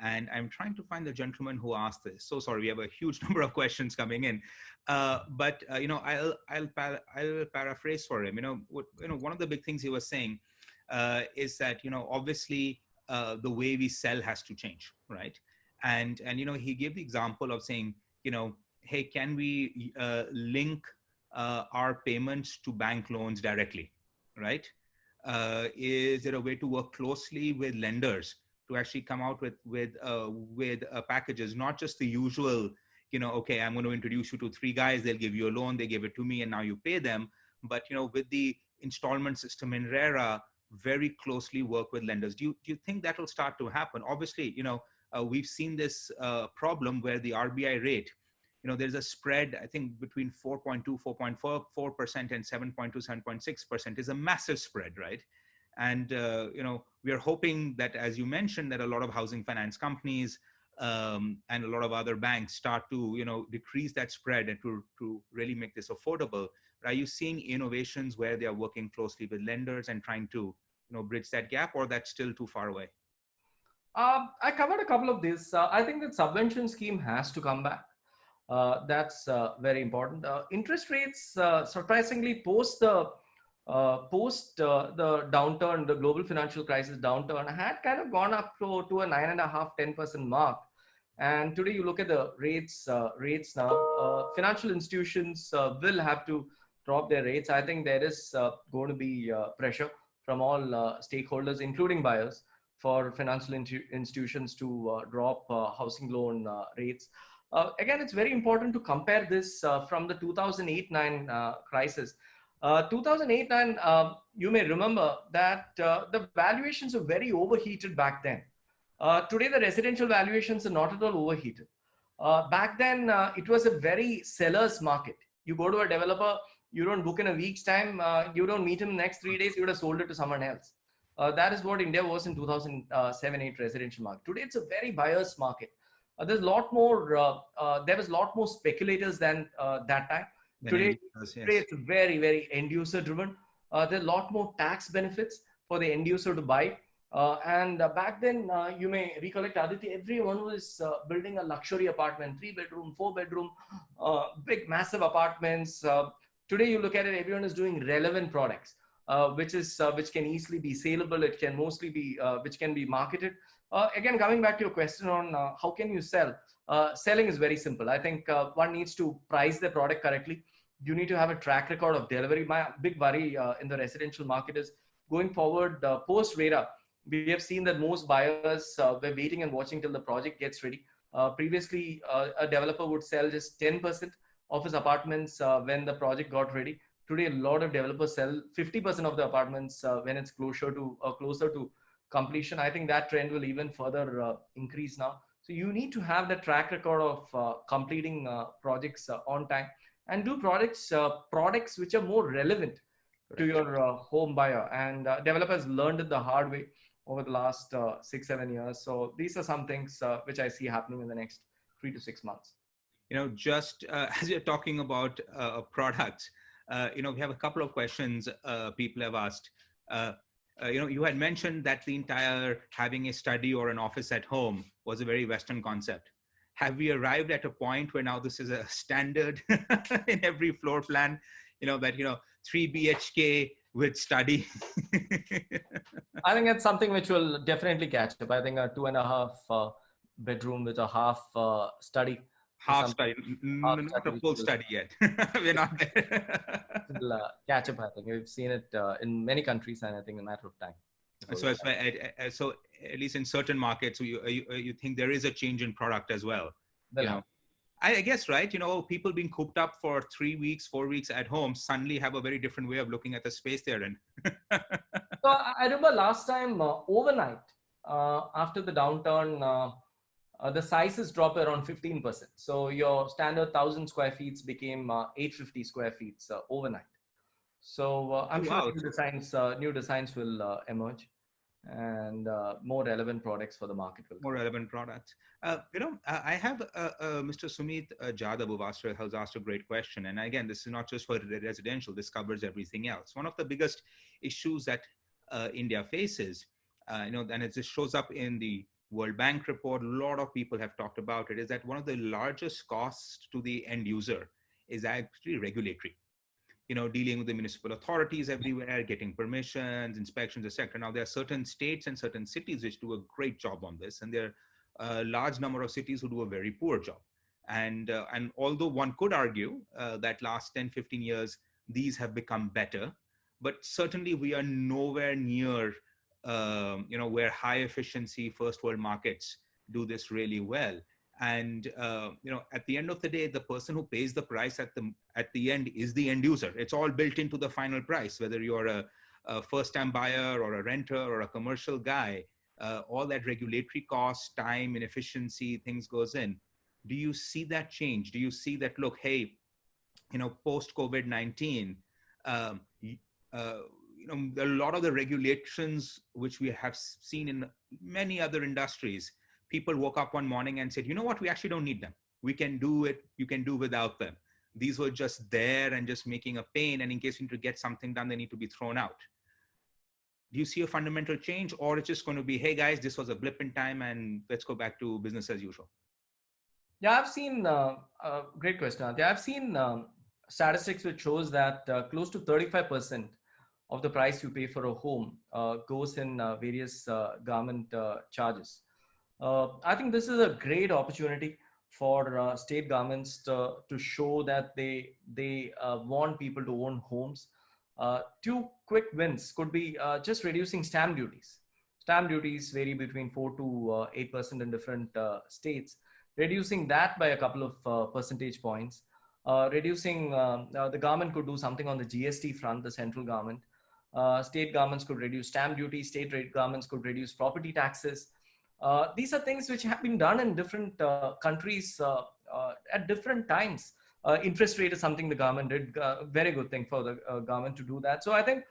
And I'm trying to find the gentleman who asked this. So sorry, we have a huge number of questions coming in. But I'll paraphrase for him. One of the big things he was saying is that, obviously the way we sell has to change, right? And he gave the example of saying, hey, can we link our payments to bank loans directly, right? Is there a way to work closely with lenders to actually come out with packages, not just the usual, okay, I'm going to introduce you to 3 guys, they'll give you a loan, they give it to me, and now you pay them. But with the installment system in RERA, very closely work with lenders. Do you think that will start to happen? Obviously, we've seen this problem where the RBI rate, there's a spread, I think, between 4.2, 4.4% and 7.2, 7.6% is a massive spread, right? And, we are hoping that, as you mentioned, that a lot of housing finance companies and a lot of other banks start to, decrease that spread and to really make this affordable. But are you seeing innovations where they are working closely with lenders and trying to, bridge that gap, or that's still too far away? I covered a couple of these. I think the subvention scheme has to come back. That's very important. Interest rates, surprisingly, post the downturn, the global financial crisis downturn, had kind of gone up to a 9.5%, 10% mark. And today, you look at the rates now. Financial institutions will have to drop their rates. I think there is going to be pressure from all stakeholders, including buyers, for financial institutions to drop housing loan rates. Again, it's very important to compare this from the 2008-9 crisis. 2008-9, you may remember that the valuations were very overheated back then. Today, the residential valuations are not at all overheated. Back then, it was a very seller's market. You go to a developer, you don't book in a week's time, you don't meet him next 3 days, you would have sold it to someone else. That is what India was in 2007-8 residential market. Today, it's a very buyer's market. There's a lot more, there was a lot more speculators than that time. Today, it's very, very end user driven. There are a lot more tax benefits for the end user to buy. And back then, you may recollect, Aditya, everyone was building a luxury apartment, 3-bedroom, 4-bedroom, big, massive apartments. Today, you look at it, everyone is doing relevant products, which can easily be saleable. It can mostly be, which can be marketed. Again, coming back to your question on how can you sell? Selling is very simple. I think one needs to price the product correctly. You need to have a track record of delivery. My big worry in the residential market is going forward post-RERA. We have seen that most buyers were waiting and watching till the project gets ready. Previously, a developer would sell just 10% of his apartments when the project got ready. Today, a lot of developers sell 50% of the apartments when it's closer to completion. I think that trend will even further increase now. So you need to have the track record of completing projects on time, and do products which are more relevant to your home buyer. And developers learned it the hard way over the last 6-7 years. So these are some things which I see happening in the next 3 to 6 months. Just as you're talking about products, we have a couple of questions people have asked. You had mentioned that the entire having a study or an office at home was a very Western concept. Have we arrived at a point where now this is a standard in every floor plan, that, 3 BHK with study? I think that's something which will definitely catch up. I think a 2.5 bedroom with a half study. Half study, not a full study yet. We're not there. It'll catch up, I think. We've seen it in many countries, and I think in a matter of time. So at least in certain markets, you think there is a change in product as well. I guess, right? People being cooped up for 3 weeks, 4 weeks at home suddenly have a very different way of looking at the space they're in. So I remember last time overnight after the downturn, the sizes dropped around 15%. So your standard 1,000 square feet became 850 square feet overnight. So I'm sure Wow. new designs will emerge, and more relevant products for the market will More come. relevant products. I have Mr. Sumit Jadhav who's asked a great question. And again, this is not just for residential, this covers everything else. One of the biggest issues that India faces, and it just shows up in the World Bank report, a lot of people have talked about it, is that one of the largest costs to the end user is actually regulatory. Dealing with the municipal authorities everywhere, getting permissions, inspections, etc. Now, there are certain states and certain cities which do a great job on this, and there are a large number of cities who do a very poor job. And although one could argue that last 10, 15 years, these have become better, but certainly we are nowhere near, where high efficiency first world markets do this really well. And at the end of the day, the person who pays the price at the end is the end user. It's all built into the final price, whether you're a first-time buyer or a renter or a commercial guy. All that regulatory cost, time, inefficiency, things goes in. Do you see that change? Do you see that, look, hey, post COVID-19, um, a lot of the regulations which we have seen in many other industries, people woke up one morning and said, you know what, we actually don't need them. We can do it. You can do without them. These were just there and just making a pain. And in case you need to get something done, they need to be thrown out. Do you see a fundamental change, or it's just going to be, hey guys, this was a blip in time and let's go back to business as usual? Yeah, I've seen, great question, Aditya. I've seen statistics which shows that close to 35% of the price you pay for a home goes in various government charges. I think this is a great opportunity for state governments to show that they want people to own homes. Two quick wins could be just reducing stamp duties. Stamp duties vary between 4 to 8% in different states. Reducing that by a couple of percentage points. Reducing, the government could do something on the GST front, the central government. State governments could reduce stamp duty, state rate governments could reduce property taxes. These are things which have been done in different countries at different times. Interest rate is something the government did, very good thing for the government to do that. So I think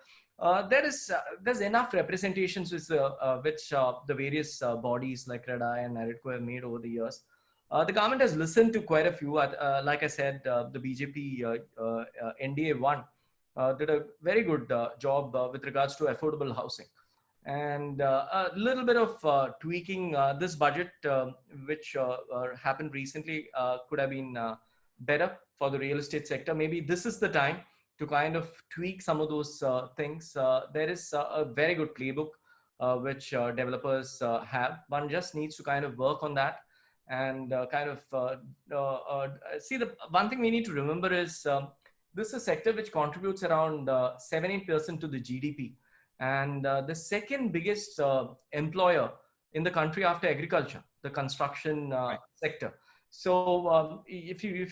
there's enough representations which the various bodies like REDI and NAREDCO have made over the years. The government has listened to quite a few. Like I said, the BJP NDA one did a very good job with regards to affordable housing. And a little bit of tweaking this budget, which happened recently, could have been better for the real estate sector. Maybe this is the time to kind of tweak some of those things. There is a very good playbook which developers have. One just needs to kind of work on that and see. The one thing we need to remember is this is a sector which contributes around 7-8% to the GDP. And the second biggest employer in the country after agriculture, the construction sector. So if you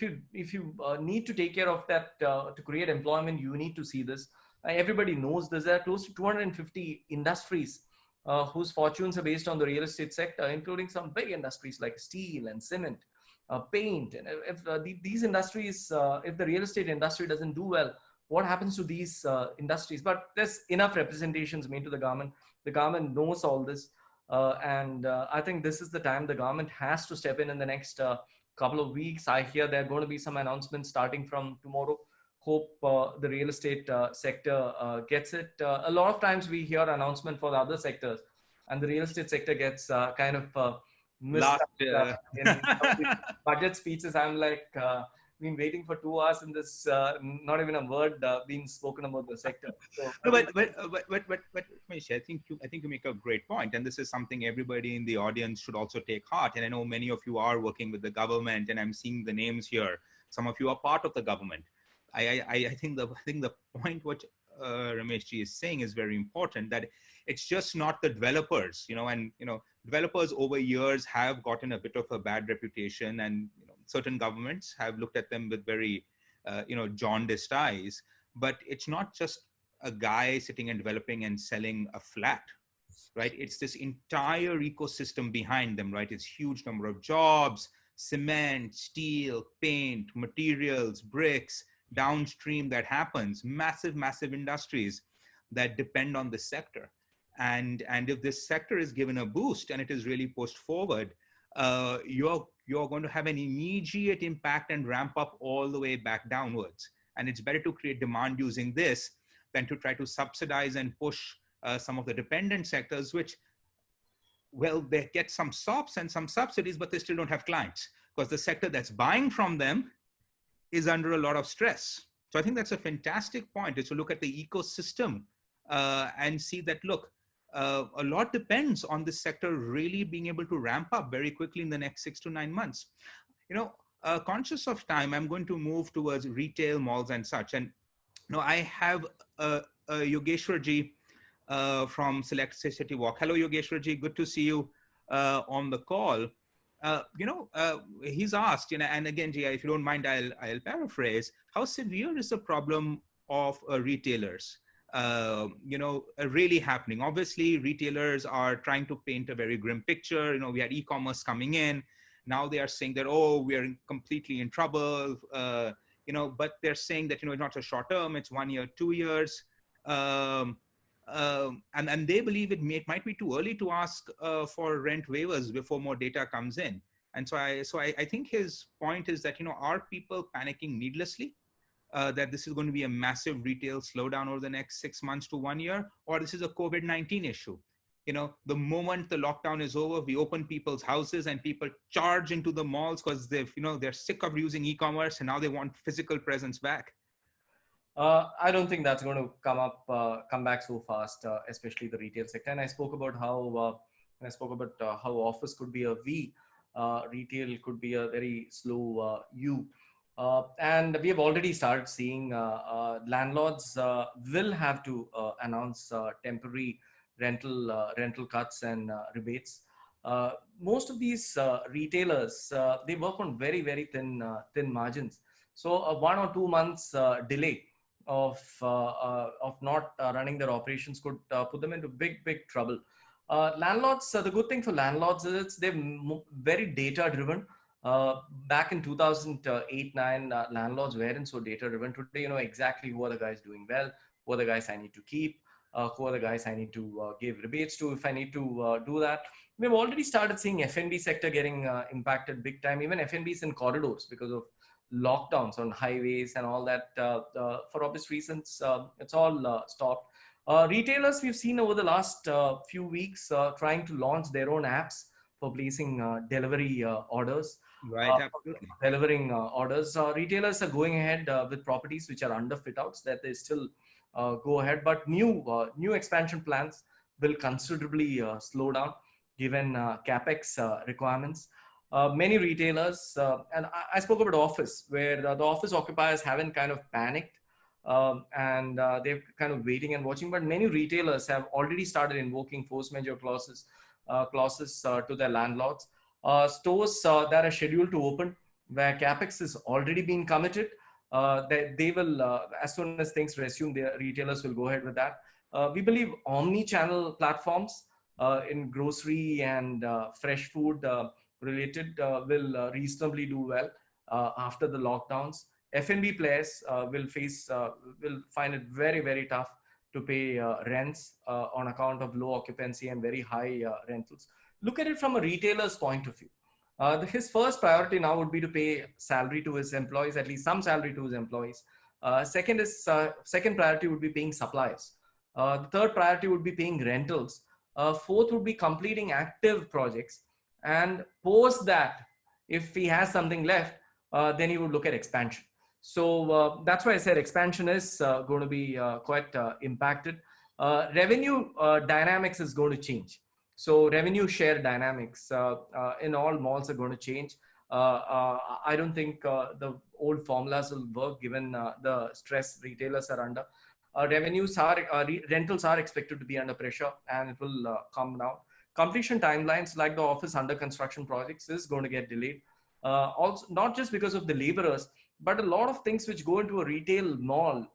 need to take care of that to create employment, you need to see this. Everybody knows this. There are close to 250 industries whose fortunes are based on the real estate sector, including some big industries like steel and cement, paint. And if these industries, if the real estate industry doesn't do well, what happens to these industries? But there's enough representations made to the government. The government knows all this. And I think this is the time the government has to step in the next couple of weeks. I hear there are going to be some announcements starting from tomorrow. Hope the real estate sector gets it. A lot of times we hear announcement for the other sectors, and the real estate sector gets kind of missed in budget speeches. I'm like, been waiting for 2 hours in this, not even a word being spoken about the sector. So, no, but Ramesh, I think you make a great point, and this is something everybody in the audience should also take heart. And I know many of you are working with the government, and I'm seeing the names here. Some of you are part of the government. I think the point what Ramesh ji is saying is very important, that it's just not the developers, and developers over years have gotten a bit of a bad reputation, and certain governments have looked at them with very, jaundiced eyes. But it's not just a guy sitting and developing and selling a flat, right? It's this entire ecosystem behind them, right? It's huge number of jobs, cement, steel, paint, materials, bricks, downstream that happens, massive, massive industries that depend on this sector. And if this sector is given a boost and it is really pushed forward, you're going to have an immediate impact and ramp up all the way back downwards. And it's better to create demand using this than to try to subsidize and push some of the dependent sectors, which, well, they get some SOPs and some subsidies, but they still don't have clients because the sector that's buying from them is under a lot of stress. So I think that's a fantastic point, is to look at the ecosystem and see that, look, a lot depends on this sector really being able to ramp up very quickly in the next 6 to 9 months. Conscious of time, I'm going to move towards retail, malls and such. And I have Yogeshwarji from Select City Walk. Hello, Yogeshwarji. Good to see you on the call. He's asked, and again, Jia, if you don't mind, I'll paraphrase. How severe is the problem of retailers? Really happening. Obviously, retailers are trying to paint a very grim picture. We had e-commerce coming in. Now they are saying that, we are completely in trouble. But they're saying that, it's not a short term, it's 1 year, 2 years. And they believe it might be too early to ask for rent waivers before more data comes in. And so I think his point is that, are people panicking needlessly? That this is going to be a massive retail slowdown over the next 6 months to 1 year, or this is a COVID-19 issue. The moment the lockdown is over, we open people's houses and people charge into the malls because they're sick of using e-commerce and now they want physical presence back. I don't think that's going to come back so fast, especially the retail sector. And I spoke about how office could be a V, retail could be a very slow U. And we have already started seeing landlords will have to announce temporary rental cuts and rebates. Most of these retailers, they work on very, very thin margins. So a 1 or 2 months delay of not running their operations could put them into big trouble. Landlords, the good thing for landlords is they're very data driven. Back in 2008-9, landlords weren't so data driven. Today, exactly who are the guys doing well, who are the guys I need to keep, who are the guys I need to give rebates to if I need to do that. We've already started seeing F&B sector getting impacted big time, even F&Bs in corridors because of lockdowns on highways and all that. For obvious reasons, it's all stopped. Retailers, we've seen over the last few weeks trying to launch their own apps for placing delivery orders. Right, absolutely. Delivering orders. Retailers are going ahead with properties which are under fit outs that they still go ahead, but new expansion plans will considerably slow down given capex requirements. Many retailers, and I spoke about office, where the office occupiers haven't kind of panicked and they're kind of waiting and watching, but many retailers have already started invoking force majeure clauses to their landlords. Stores that are scheduled to open where capex is already being committed, they will, as soon as things resume, the retailers will go ahead with that. We believe omni-channel platforms in grocery and fresh food related will reasonably do well after the lockdowns. F&B players will find it very, very tough to pay rents on account of low occupancy and very high rentals. Look at it from a retailer's point of view. His first priority now would be to pay salary to his employees, at least some salary to his employees. Second priority would be paying suppliers. The third priority would be paying rentals. Fourth would be completing active projects. And post that, if he has something left, then he would look at expansion. So that's why I said expansion is going to be quite impacted. Revenue dynamics is going to change. So revenue share dynamics in all malls are going to change. I don't think the old formulas will work given the stress retailers are under. Rentals are expected to be under pressure and it will come down. Completion timelines like the office under construction projects is going to get delayed. Also, not just because of the laborers, but a lot of things which go into a retail mall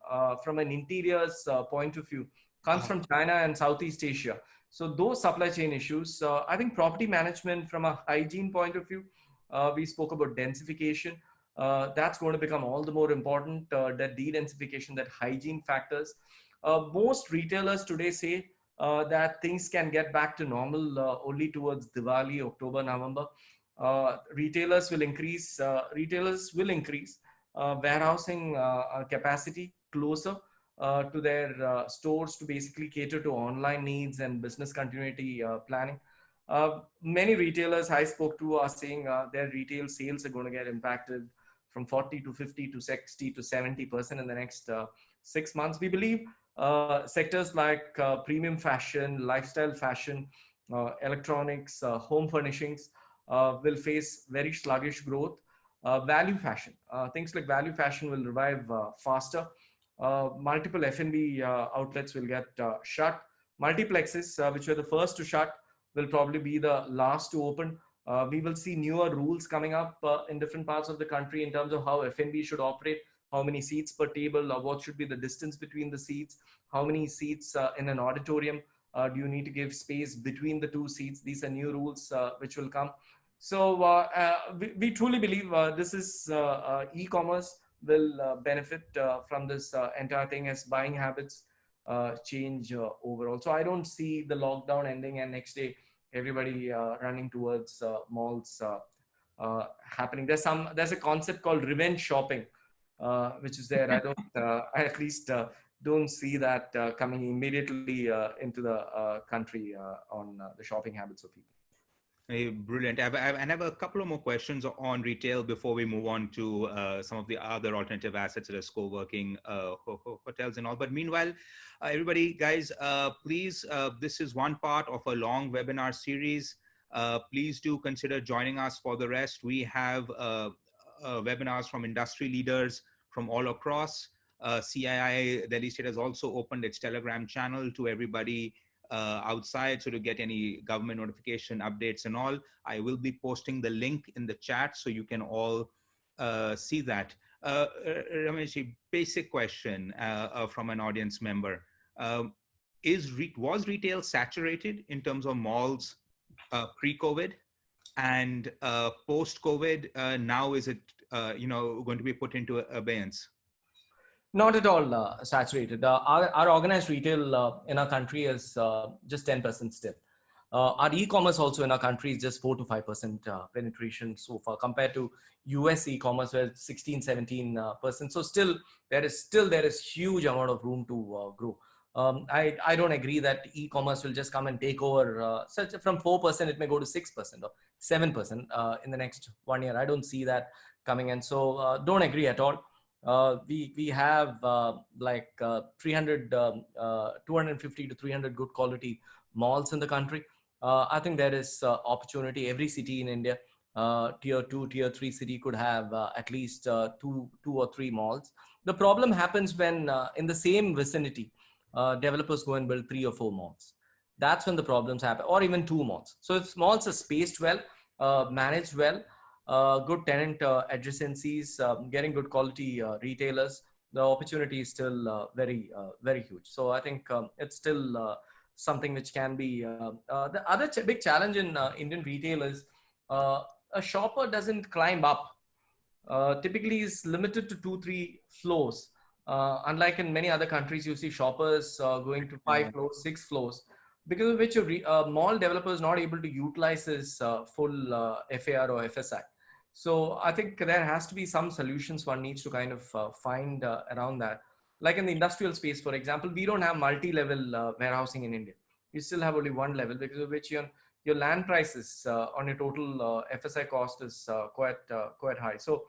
from an interiors point of view comes from China and Southeast Asia. So those supply chain issues, I think property management from a hygiene point of view, we spoke about densification. That's going to become all the more important, that de-densification, that hygiene factors. Most retailers today say that things can get back to normal only towards Diwali, October, November. Retailers will increase warehousing capacity closer to their stores to basically cater to online needs and business continuity planning. Many retailers I spoke to are saying their retail sales are going to get impacted from 40 to 50 to 60 to 70% in the next 6 months. We believe sectors like premium fashion, lifestyle fashion, electronics, home furnishings will face very sluggish growth. Value fashion, things like value fashion will revive faster. Multiple F&B outlets will get shut. Multiplexes, which were the first to shut, will probably be the last to open. We will see newer rules coming up in different parts of the country in terms of how F&B should operate, how many seats per table, or what should be the distance between the seats, how many seats in an auditorium do you need to give space between the two seats. These are new rules which will come. So we truly believe this is e-commerce will benefit from this entire thing as buying habits change overall. So I don't see the lockdown ending and next day everybody running towards malls happening. There's a concept called revenge shopping, which is there. I at least don't see that coming immediately into the country on the shopping habits of people. Brilliant. I have a couple of more questions on retail before we move on to some of the other alternative assets such as co-working, hotels and all. But meanwhile, everybody, guys, please, this is one part of a long webinar series. Please do consider joining us for the rest. We have webinars from industry leaders from all across. CII-Delhi State has also opened its Telegram channel to everybody outside, so to get any government notification updates and all. I will be posting the link in the chat so you can all see that. Ramesh, basic question from an audience member. Was retail saturated in terms of malls pre-COVID, and post-COVID, now is it going to be put into abeyance? Not at all saturated. Our organized retail in our country is just 10% still. Our e-commerce also in our country is just 4 to 5% penetration so far, compared to US e-commerce where it's 16, 17%. So still there is huge amount of room to grow. I don't agree that e-commerce will just come and take over. From 4%, it may go to 6% or 7% in the next 1 year. I don't see that coming in. So don't agree at all. We have 250 to 300 good quality malls in the country. I think there is opportunity. Every city in India, tier 2, tier 3 city could have at least two or three malls. The problem happens when in the same vicinity, developers go and build 3 or 4 malls. That's when the problems happen, or even 2 malls. So if malls are spaced well, managed well, good tenant adjacencies, getting good quality retailers, the opportunity is still very huge. So I think it's still something which can be. The other big challenge in Indian retail is a shopper doesn't climb up. Typically is limited to 2-3 floors. Unlike in many other countries, you see shoppers going to 5 floors, 6 floors, because of which a mall developer is not able to utilize his full FAR or FSI. So I think there has to be some solutions one needs to kind of find around that. Like in the industrial space, for example, we don't have multi-level warehousing in India. You still have only one level, because of which your land prices on your total FSI cost is quite high. So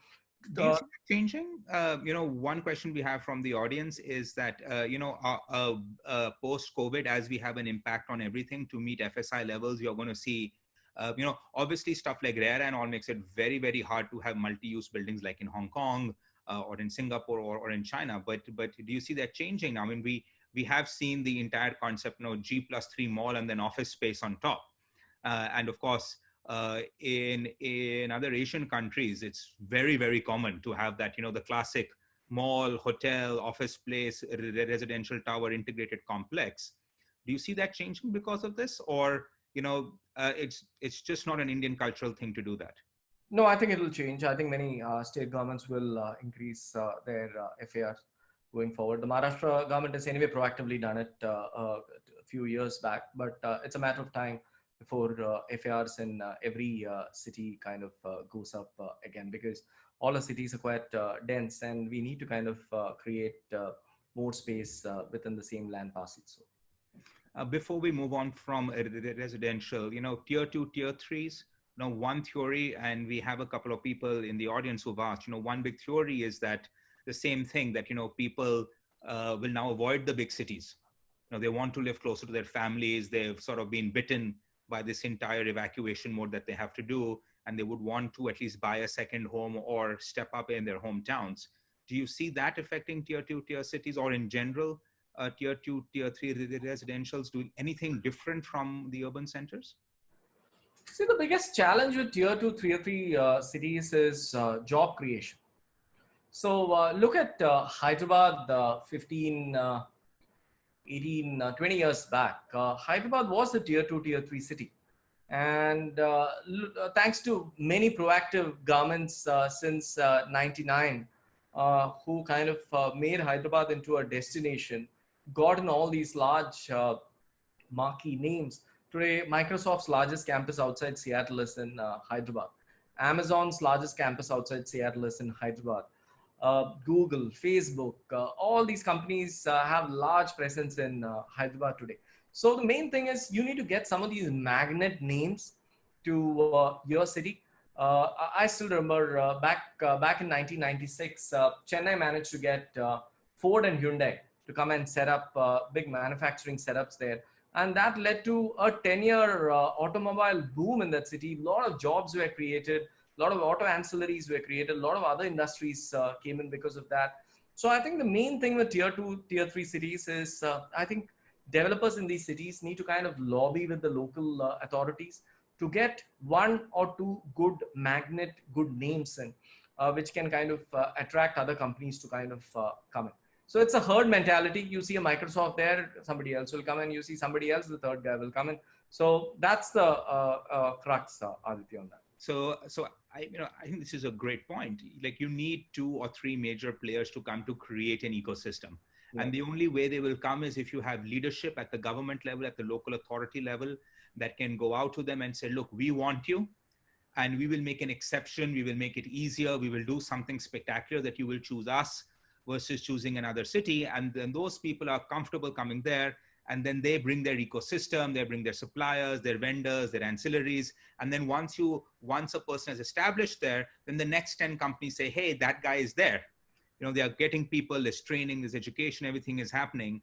do you see that changing? One question we have from the audience is that, post-COVID, as we have an impact on everything to meet FSI levels, you're going to see, obviously stuff like RERA and all makes it very, very hard to have multi-use buildings like in Hong Kong or in Singapore or in China. But do you see that changing now? I mean, we have seen the entire concept, G+3 mall and then office space on top. And of course, In other Asian countries, it's very, very common to have that, the classic mall, hotel, office place, residential tower, integrated complex. Do you see that changing because of this, or it's just not an Indian cultural thing to do that? No, I think it will change. I think many state governments will increase their FARs going forward. The Maharashtra government has anyway proactively done it a few years back, but it's a matter of time before FARs in every city kind of goes up again, because all the cities are quite dense, and we need to kind of create more space within the same land parcel. So. Before we move on from residential, tier two, tier threes, one theory, and we have a couple of people in the audience who've asked, one big theory is that the same thing that, people will now avoid the big cities. They want to live closer to their families. They've sort of been bitten by this entire evacuation mode that they have to do, and they would want to at least buy a second home or step up in their hometowns. Do you see that affecting tier two, tier cities, or in general, tier two, tier three residentials doing anything different from the urban centers? See, the biggest challenge with tier two, tier three cities is job creation. So look at Hyderabad 15, 18, 20 years back. Hyderabad was a tier two, tier three city. And thanks to many proactive governments since 99, who kind of made Hyderabad into a destination, gotten all these large marquee names. Today, Microsoft's largest campus outside Seattle is in Hyderabad. Amazon's largest campus outside Seattle is in Hyderabad. Google, Facebook, all these companies have large presence in Hyderabad today. So the main thing is you need to get some of these magnet names to your city. I still remember back in 1996, Chennai managed to get Ford and Hyundai to come and set up big manufacturing setups there. And that led to a 10-year automobile boom in that city. A lot of jobs were created, a lot of auto ancillaries were created, a lot of other industries came in because of that. So I think the main thing with tier two, tier three cities is I think developers in these cities need to kind of lobby with the local authorities to get one or two good magnet, good names in, which can kind of attract other companies to kind of come in. So it's a herd mentality. You see a Microsoft there, somebody else will come in. You see somebody else, the third guy will come in. So that's the crux, Aditya, on that. So I think this is a great point. Like, you need two or three major players to come to create an ecosystem. Yeah. And the only way they will come is if you have leadership at the government level, at the local authority level, that can go out to them and say, look, we want you, and we will make an exception. We will make it easier. We will do something spectacular that you will choose us versus choosing another city. And then those people are comfortable coming there, and then they bring their ecosystem, they bring their suppliers, their vendors, their ancillaries. And then once a person is established there, then the next 10 companies say, hey, that guy is there. They are getting people, there's training, there's education, everything is happening.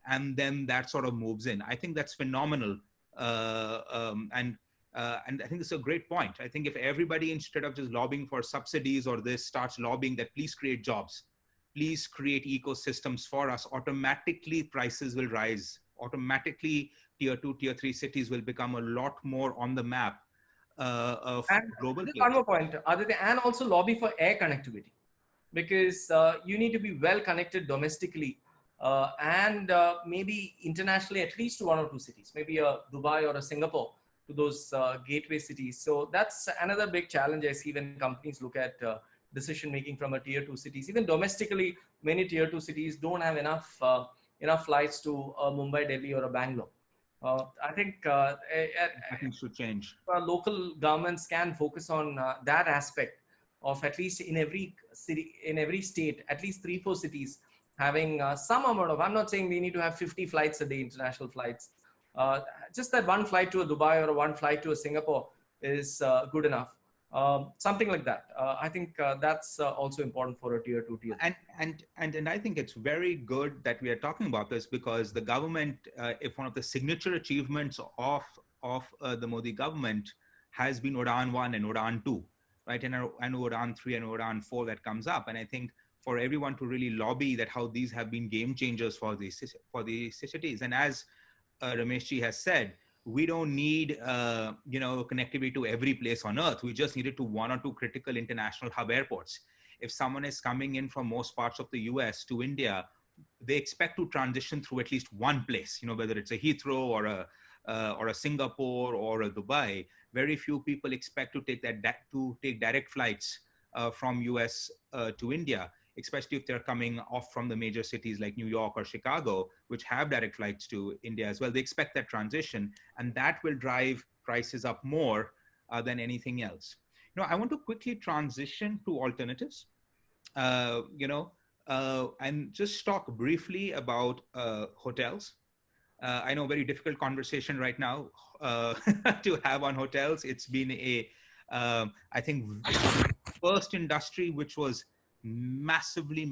And then that sort of moves in. I think that's phenomenal. And I think it's a great point. I think if everybody, instead of just lobbying for subsidies or this, starts lobbying that please create jobs, please create ecosystems for us, automatically prices will rise. Automatically, tier two, tier three cities will become a lot more on the map of global. One more point, Aditya, and also lobby for air connectivity, because you need to be well connected domestically and maybe internationally, at least to one or two cities, maybe a Dubai or a Singapore, to those gateway cities. So that's another big challenge I see when companies look at decision making from a tier two cities. Even domestically, many tier two cities don't have enough flights to Mumbai, Delhi, or a Bangalore. I think should change. Local governments can focus on that aspect of at least in every city, in every state, at least 3-4 cities having some amount of, I'm not saying we need to have 50 flights a day, international flights. Just that one flight to a Dubai or one flight to a Singapore is good enough. Something like that. I think that's also important for a tier two, tier three. And I think it's very good that we are talking about this, because the government, if one of the signature achievements of the Modi government has been Udaan 1 and Udaan 2, right? And Udaan 3 and Udaan 4 that comes up. And I think for everyone to really lobby that how these have been game changers for these cities. And as Rameshji has said, we don't need, connectivity to every place on earth. We just need it to one or two critical international hub airports. If someone is coming in from most parts of the US to India, they expect to transition through at least one place, whether it's a Heathrow or a Singapore or a Dubai. Very few people expect to take direct flights from US to India, especially if they're coming off from the major cities like New York or Chicago, which have direct flights to India as well. They expect that transition, and that will drive prices up more than anything else. I want to quickly transition to alternatives. And just talk briefly about hotels. I know, very difficult conversation right now to have on hotels. It's been I think, first industry which was massively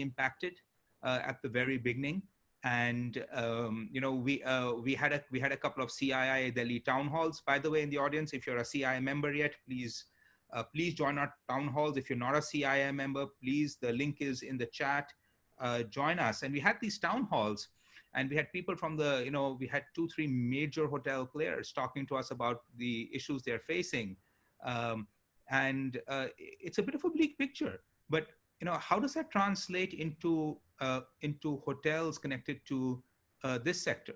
impacted at the very beginning. And we had a couple of CII-Delhi town halls. By the way, in the audience, if you're a CII member yet, please join our town halls. If you're not a CII member, please, the link is in the chat. Join us. And we had these town halls, and we had people from we had 2-3 major hotel players talking to us about the issues they're facing. And it's a bit of a bleak picture, but how does that translate into hotels connected to this sector?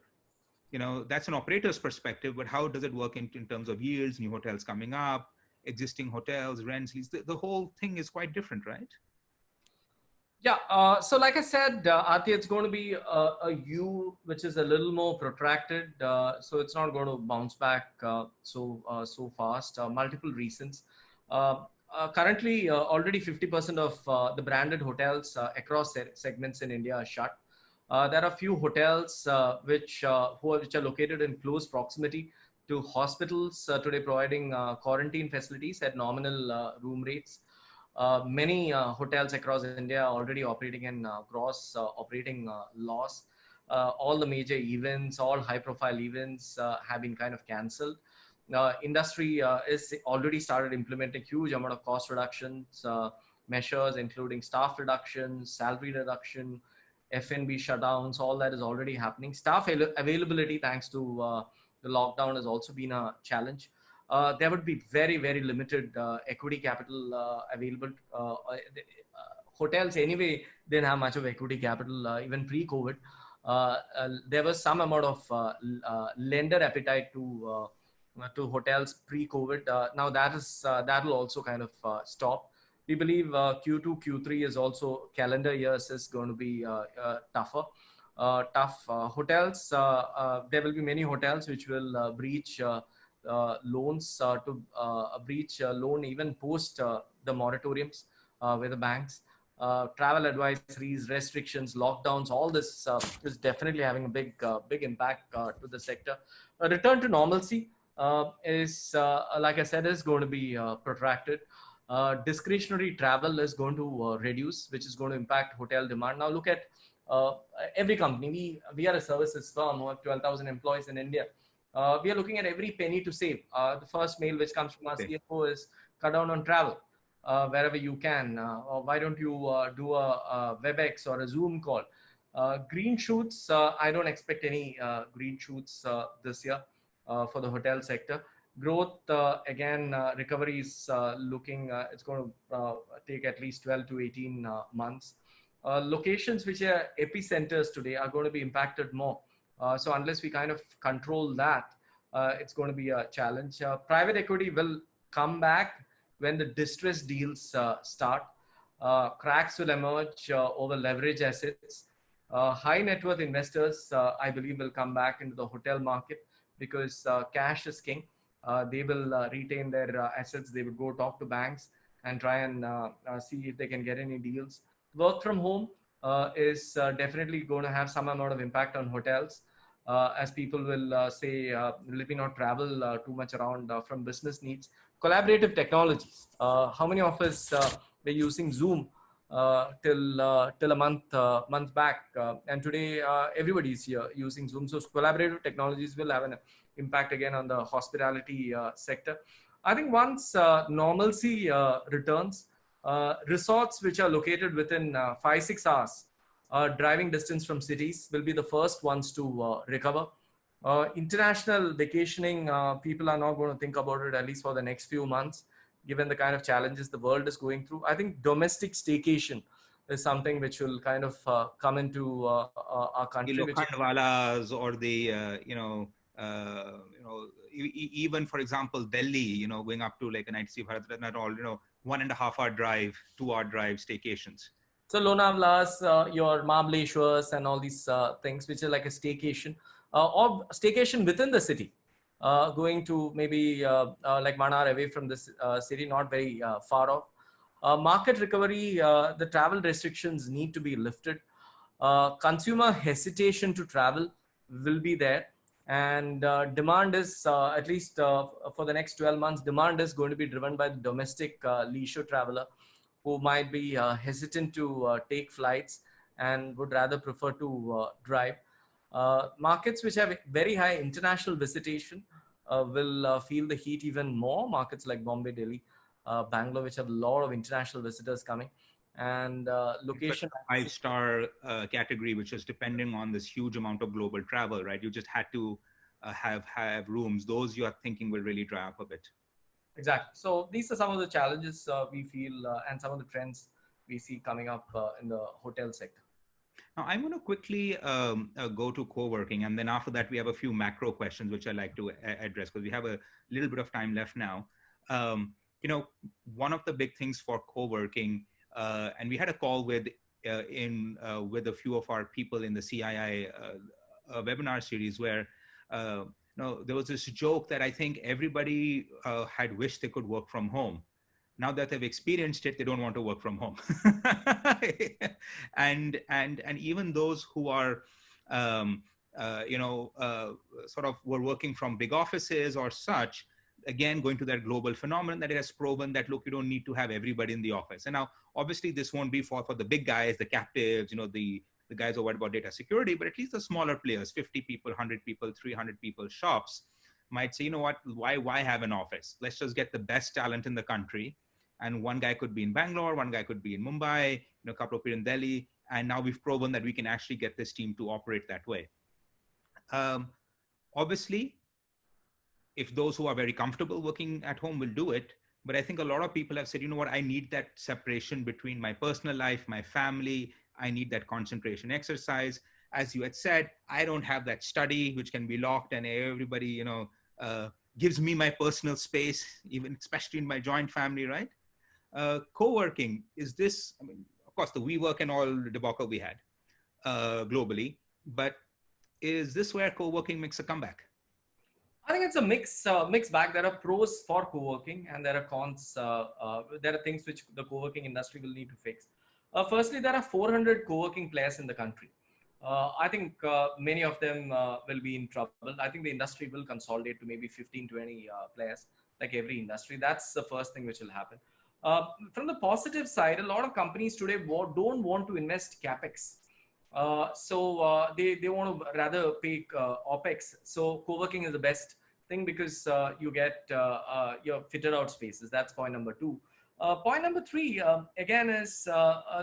That's an operator's perspective, but how does it work in terms of yields, new hotels coming up, existing hotels, rents, lease? The whole thing is quite different, right? Yeah, so like I said, Ati, it's going to be a U which is a little more protracted. So it's not going to bounce back so fast. Multiple reasons. Currently, already 50% of the branded hotels across segments in India are shut. There are few hotels which are located in close proximity to hospitals today, providing quarantine facilities at nominal room rates. Many hotels across India are already operating in gross operating loss. All the major events, all high-profile events have been kind of cancelled. Industry is already started implementing huge amount of cost reductions measures, including staff reductions, salary reduction, F&B shutdowns. All that is already happening. Staff availability, thanks to the lockdown, has also been a challenge. There would be very limited equity capital available. Hotels anyway didn't have much of equity capital even pre-COVID. There was some amount of lender appetite to hotels pre-COVID. Now that will also kind of stop. We believe Q2, Q3 is also calendar years is going to be tougher. Hotels, there will be many hotels which will breach loans to breach loan even post the moratoriums with the banks. Travel advisories, restrictions, lockdowns, all this is definitely having a big impact to the sector. A return to normalcy is, like I said, is going to be protracted. Discretionary travel is going to reduce, which is going to impact hotel demand. Now look at every company. We are a services firm who have 12,000 employees in India. We are looking at every penny to save. The first mail which comes from our CFO is cut down on travel wherever you can. Or why don't you do a WebEx or a Zoom call? Green shoots, I don't expect any green shoots this year for the hotel sector. Growth, again, recovery is looking, it's going to take at least 12 to 18 months. Locations which are epicenters today are going to be impacted more. So unless we kind of control that, it's going to be a challenge. Private equity will come back when the distressed deals start. Cracks will emerge over leverage assets. High net worth investors, I believe, will come back into the hotel market because cash is king. They will retain their assets. They will go talk to banks and try and see if they can get any deals. Work from home is definitely going to have some amount of impact on hotels as people will say, let me not travel too much around from business needs. Collaborative technologies. How many of us were using Zoom till a month back, and today everybody is here using Zoom. So collaborative technologies will have an impact again on the hospitality sector. I think once normalcy returns, resorts which are located within 5-6 hours driving distance from cities will be the first ones to recover. International vacationing, people are not going to think about it, at least for the next few months, given the kind of challenges the world is going through. I think domestic staycation is something which will kind of come into our The country, which is Lokhandwalas or the, even for example, Delhi, going up to like an ITC Bharat Ratna and all, 1.5 hour drive, 2 hour drive staycations. so Lonavlas, your Mahabaleshwars and all these things, which is like a staycation or staycation within the city, going to maybe like 1 hour away from this city, not very far off. Market recovery, the travel restrictions need to be lifted. Consumer hesitation to travel will be there. And demand is, at least for the next 12 months, demand is going to be driven by the domestic leisure traveler who might be hesitant to take flights and would rather prefer to drive. Markets which have very high international visitation will feel the heat even more. Markets like Bombay, Delhi, Bangalore, which have a lot of international visitors coming. And location. Five-star category, which is depending on this huge amount of global travel, right? You just had to have rooms. Those you are thinking will really dry up a bit. Exactly. So these are some of the challenges we feel and some of the trends we see coming up in the hotel sector. Now, I'm going to quickly go to co-working, and then after that, we have a few macro questions which I'd like to address because we have a little bit of time left now. One of the big things for co-working, and we had a call with a few of our people in the CII webinar series where there was this joke that I think everybody had wished they could work from home. Now that they've experienced it, they don't want to work from home. and even those who are, sort of were working from big offices or such, again, going to that global phenomenon that it has proven that, look, you don't need to have everybody in the office. And now, obviously, this won't be for the big guys, the captives, the guys who are worried about data security, but at least the smaller players, 50 people, 100 people, 300 people shops might say, you know what, why have an office? Let's just get the best talent in the country. And one guy could be in Bangalore, one guy could be in Mumbai, a couple of people in Delhi. And now we've proven that we can actually get this team to operate that way. Obviously, if those who are very comfortable working at home will do it, but I think a lot of people have said, you know what, I need that separation between my personal life, my family. I need that concentration exercise. As you had said, I don't have that study, which can be locked and everybody, gives me my personal space, even especially in my joint family, right? Co-working, is this, I mean, of course, the WeWork and all the debacle we had globally, but is this where co-working makes a comeback? I think it's a mixed bag. There are pros for co-working and there are cons. There are things which the co-working industry will need to fix. Firstly, there are 400 co-working players in the country. I think many of them will be in trouble. I think the industry will consolidate to maybe 15, 20 players, like every industry. That's the first thing which will happen. From the positive side, a lot of companies today don't want to invest capex. So they want to rather pay OPEX. So co-working is the best thing because you get your fitted out spaces. That's point number two. Point number three, again, is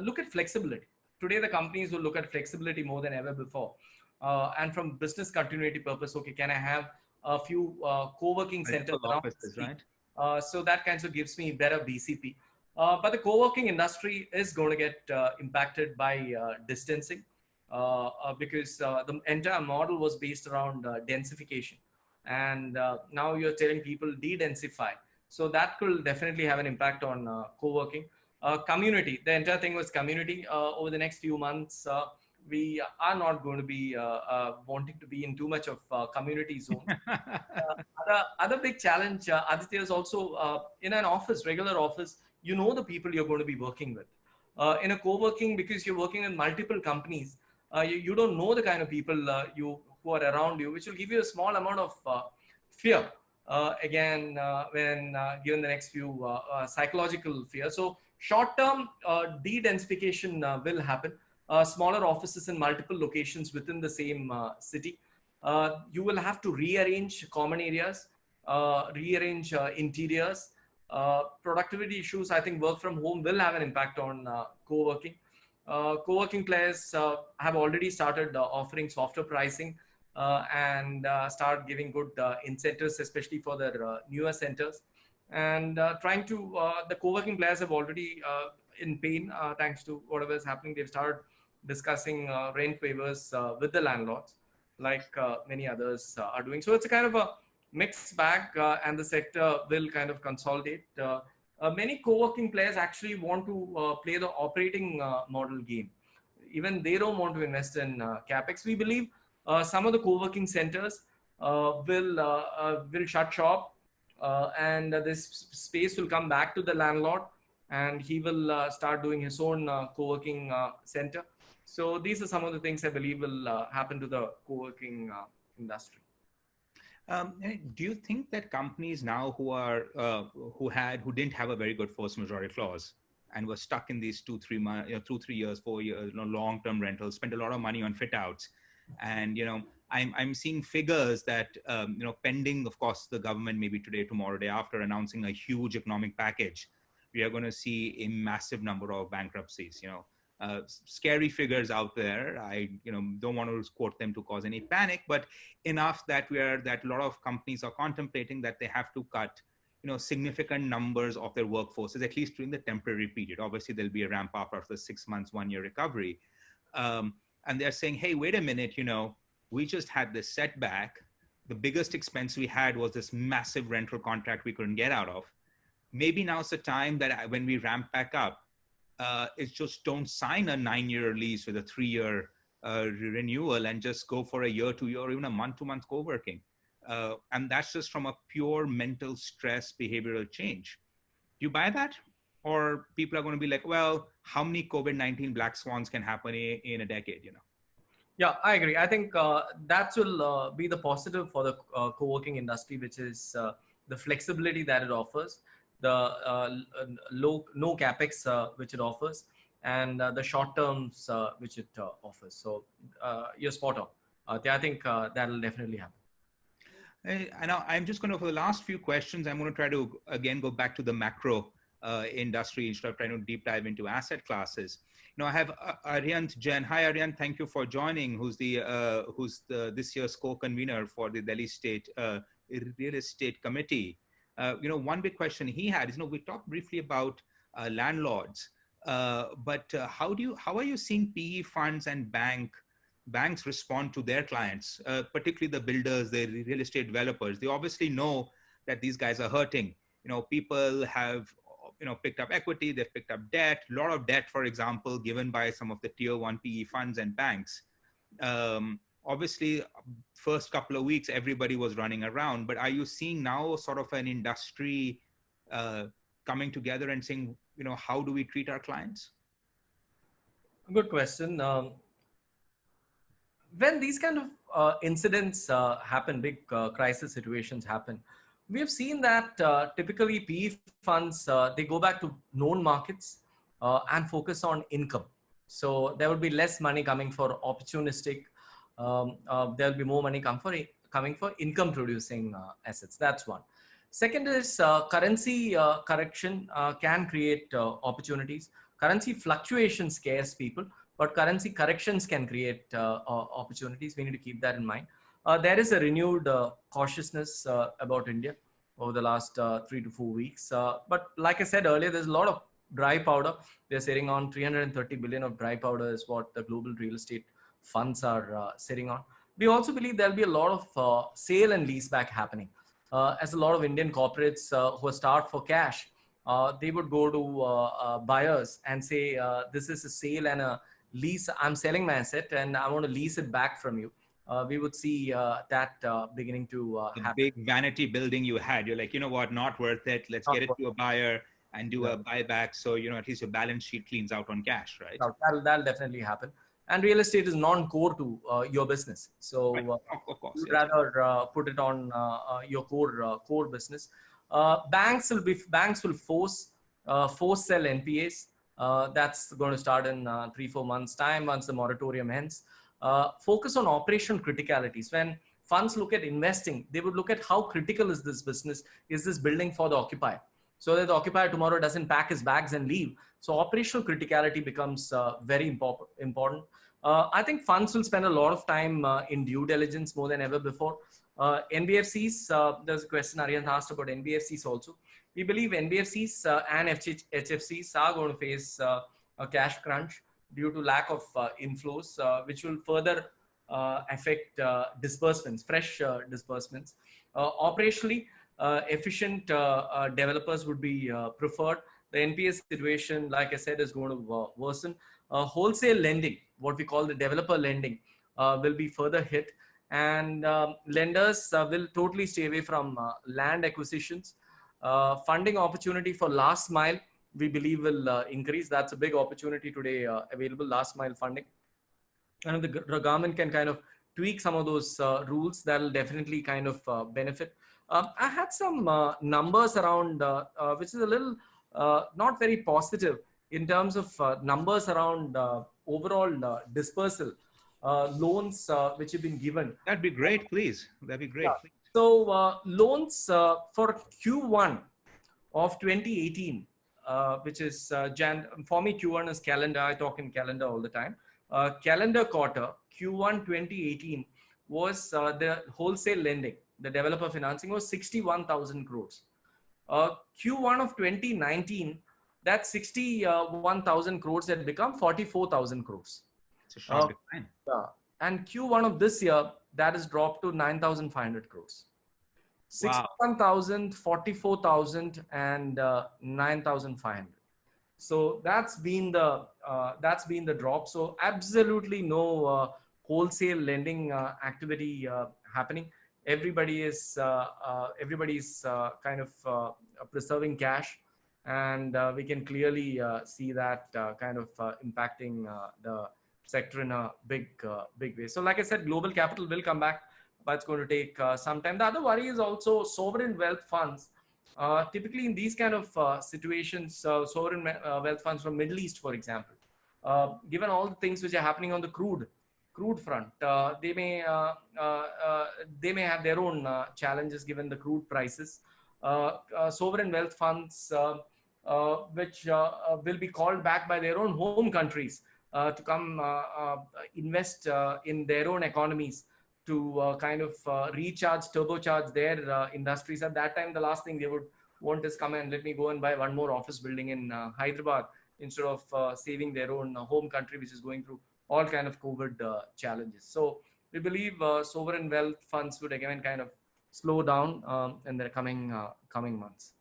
look at flexibility. Today, the companies will look at flexibility more than ever before. And from business continuity purpose, okay, can I have a few co-working centers around offices, right? So that kind of gives me better BCP. But the co-working industry is going to get impacted by distancing because the entire model was based around densification. And now you're telling people de-densify. So that could definitely have an impact on co-working. Community, the entire thing was community. Over the next few months, we are not going to be wanting to be in too much of community zone. Other big challenge, Aditya, is also in an office, regular office, you know the people you're going to be working with. In a co-working, because you're working with multiple companies, you don't know the kind of people who are around you, which will give you a small amount of fear. Again, when given the next few psychological fear. So short-term de-densification will happen. Smaller offices in multiple locations within the same city. You will have to rearrange common areas, rearrange interiors. Productivity issues, I think work from home will have an impact on co-working. Co-working players have already started offering softer pricing and start giving good incentives, especially for their newer centers. And trying to, the co-working players have already in pain, thanks to whatever is happening. They've started discussing rent waivers with the landlords, like many others are doing. So it's a kind of a mixed bag, and the sector will kind of consolidate. Many co-working players actually want to play the operating model game. Even they don't want to invest in capex. We believe some of the co-working centers will shut shop, and this space will come back to the landlord, and he will start doing his own co-working center. So these are some of the things I believe will happen to the co-working industry. Do you think that companies now who didn't have a very good force majeure clause and were stuck in these 2-3 months, 2-3 years, 4 years, long-term rentals, spent a lot of money on fit outs, and I'm seeing figures that pending, of course, the government maybe today, tomorrow, day after announcing a huge economic package, we are going to see a massive number of bankruptcies. Scary figures out there. I don't want to quote them to cause any panic, but enough that a lot of companies are contemplating that they have to cut significant numbers of their workforces, at least during the temporary period. Obviously, there'll be a ramp up after 6 months, 1 year recovery. And they're saying, hey, wait a minute, we just had this setback. The biggest expense we had was this massive rental contract we couldn't get out of. Maybe now's the time that when we ramp back up, it's just don't sign a 9-year lease with a 3-year renewal and just go for a year, 2 year, or even a month-to-month co-working. And that's just from a pure mental stress behavioral change. Do you buy that? Or people are going to be like, well, how many COVID-19 black swans can happen in a decade, Yeah, I agree. I think that will be the positive for the co-working industry, which is the flexibility that it offers, the no capex which it offers, and the short terms which it offers. So you're spot on. I think that will definitely happen. And now I'm just going to, for the last few questions, I'm going to try to again go back to the macro industry instead of trying to deep dive into asset classes. I have Aryant Jain. Hi, Aryant. Thank you for joining. Who's this year's co-convener for the Delhi State Real Estate Committee. One big question he had is, we talked briefly about landlords, but how are you seeing PE funds and banks respond to their clients, particularly the builders, the real estate developers? They obviously know that these guys are hurting. People have picked up equity, they've picked up debt, a lot of debt, for example, given by some of the tier 1 PE funds and banks. Obviously, first couple of weeks, everybody was running around, but are you seeing now sort of an industry coming together and saying, how do we treat our clients? Good question. When these kind of incidents happen, big crisis situations happen, we have seen that typically PE funds, they go back to known markets and focus on income. So there would be less money coming for opportunistic. There'll be more money coming for income producing assets. That's one. Second is currency correction can create opportunities. Currency fluctuation scares people, but currency corrections can create opportunities. We need to keep that in mind. There is a renewed cautiousness about India over the last 3 to 4 weeks. But like I said earlier, there's a lot of dry powder. They're sitting on 330 billion of dry powder is what the global real estate funds are sitting on. We also believe there'll be a lot of sale and leaseback happening. As a lot of Indian corporates who are starved for cash, they would go to buyers and say, this is a sale and a lease. I'm selling my asset and I want to lease it back from you. We would see that beginning to happen. Big vanity building you had, you're like, what, not worth it. Let's get it to a buyer and do a buyback. So, at least your balance sheet cleans out on cash, right? That'll definitely happen. And real estate is non-core to your business. So of course, you'd rather put it on your core business. Banks will force sell NPAs. That's going to start in 3-4 months time once the moratorium ends. Focus on operational criticalities. When funds look at investing, they would look at how critical is this business, is this building for the occupier, so that the occupier tomorrow doesn't pack his bags and leave. So operational criticality becomes very important. I think funds will spend a lot of time in due diligence more than ever before. NBFCs, there's a question Aryan asked about NBFCs also. We believe NBFCs and HFCs are going to face a cash crunch due to lack of inflows, which will further affect disbursements, fresh disbursements. Operationally, efficient developers would be preferred. The NPA situation, like I said, is going to worsen. Wholesale lending, what we call the developer lending, will be further hit, and lenders will totally stay away from land acquisitions. Funding opportunity for last mile, we believe, will increase. That's a big opportunity today available, last mile funding. And if the government can kind of tweak some of those rules, that will definitely kind of benefit. I had some numbers around, which is a little not very positive in terms of numbers around overall dispersal loans which have been given. That'd be great, please. That'd be great. Yeah. So loans for Q1 of 2018, which is for me, Q1 is calendar. I talk in calendar all the time. Calendar quarter, Q1 2018 was the wholesale lending, the developer financing was 61,000 crores. Q1 of 2019, that 61,000 crores had become 44,000 crores. It's a sharp decline. And Q1 of this year, that has dropped to 9,500 crores. 61,000, 44,000, and 9,500. So that's been the drop. So absolutely no wholesale lending activity happening. Everybody is kind of preserving cash, and we can clearly see that kind of impacting the sector in a big way. So like I said, global capital will come back, but it's going to take some time. The other worry is also sovereign wealth funds. Typically in these kind of situations, sovereign wealth funds from Middle East, for example, given all the things which are happening on the crude front, they may have their own challenges given the crude prices. Sovereign wealth funds, which will be called back by their own home countries to come invest in their own economies, to kind of turbocharge their industries. At that time, the last thing they would want is come and let me go and buy one more office building in Hyderabad instead of saving their own home country, which is going through all kind of COVID challenges. So we believe sovereign wealth funds would again kind of slow down in the coming months.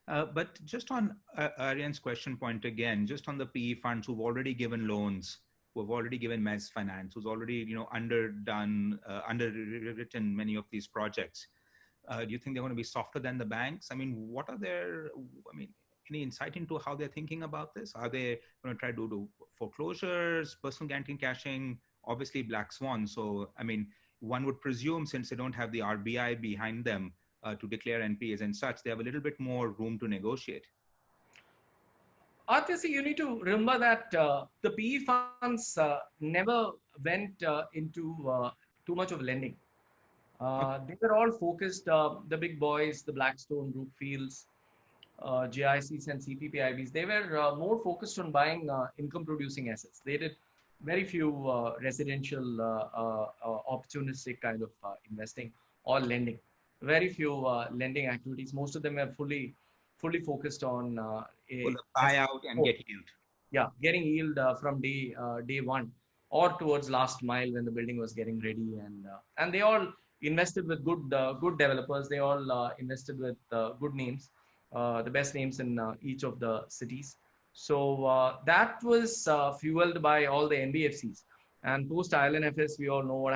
But just on Aryan's question point again, just on the PE funds who've already given loans, who have already given mezz finance, who's already underwritten many of these projects. Do you think they're going to be softer than the banks? I mean, what are any insight into how they're thinking about this? Are they going to try to do foreclosures, personal guarantee cashing, obviously black swan? So, I mean, one would presume since they don't have the RBI behind them to declare NPAs and such, they have a little bit more room to negotiate. Aditya, you need to remember that the PE funds never went into too much of lending. They were all focused, the big boys, the Blackstone, Brookfields, GICs and CPPIBs, they were more focused on buying income-producing assets. They did very few residential opportunistic kind of investing or lending. Very few lending activities. Most of them are fully focused on buyout and get yield. Yeah, getting yield from day one or towards last mile when the building was getting ready, and they all invested with good developers. They all invested with good names, the best names in each of the cities. So that was fueled by all the NBFCs. And post IL&FS, we all know what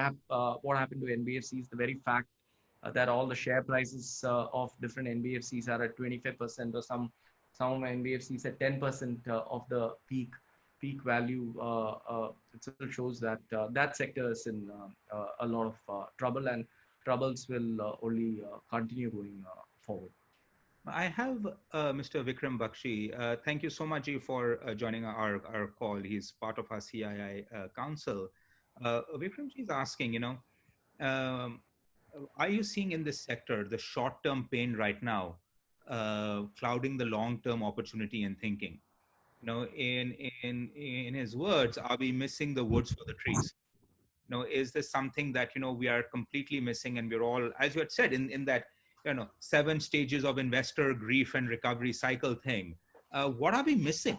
happened to NBFCs. The very fact that all the share prices of different NBFCs are at 25% or some NBFCs at 10% of the peak value. It still shows that that sector is in a lot of trouble, and troubles will only continue going forward. I have Mr. Vikram Bakshi. Thank you so much, Ji, for joining our call. He's part of our CII council. Vikram Ji is asking, are you seeing in this sector the short-term pain right now clouding the long-term opportunity and thinking? in his words, are we missing the woods for the trees? Is this something that we are completely missing, and we're all, as you had said, in that 7 stages of investor grief and recovery cycle thing? What are we missing?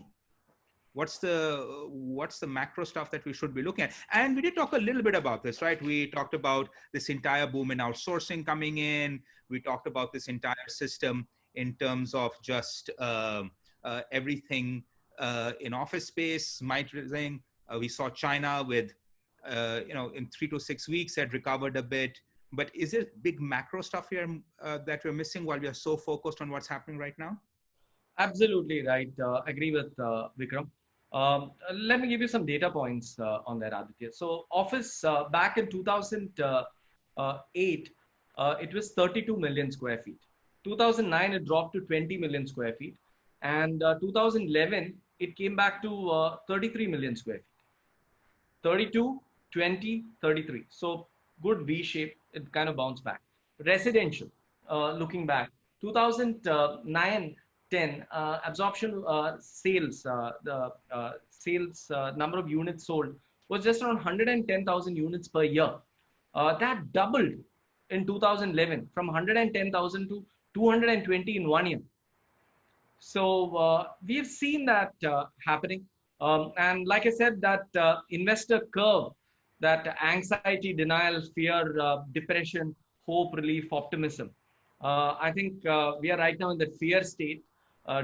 What's the macro stuff that we should be looking at? And we did talk a little bit about this, right? We talked about this entire boom in outsourcing coming in. We talked about this entire system in terms of just everything in office space migrating. We saw China with in 3 to 6 weeks had recovered a bit. But is there big macro stuff here that we're missing while we are so focused on what's happening right now? Absolutely right. Agree with Vikram. Let me give you some data points on that, Aditya. So office back in 2008, it was 32 million square feet. 2009, it dropped to 20 million square feet. And 2011, it came back to 33 million square feet. 32, 20, 33. So good V shape, it kind of bounced back. Residential, looking back, 2009, 10 absorption sales, the sales number of units sold was just around 110,000 units per year. That doubled in 2011 from 110,000 to 220 in 1 year. So we've seen that happening. And like I said, that investor curve, that anxiety, denial, fear, depression, hope, relief, optimism. I think we are right now in the fear state,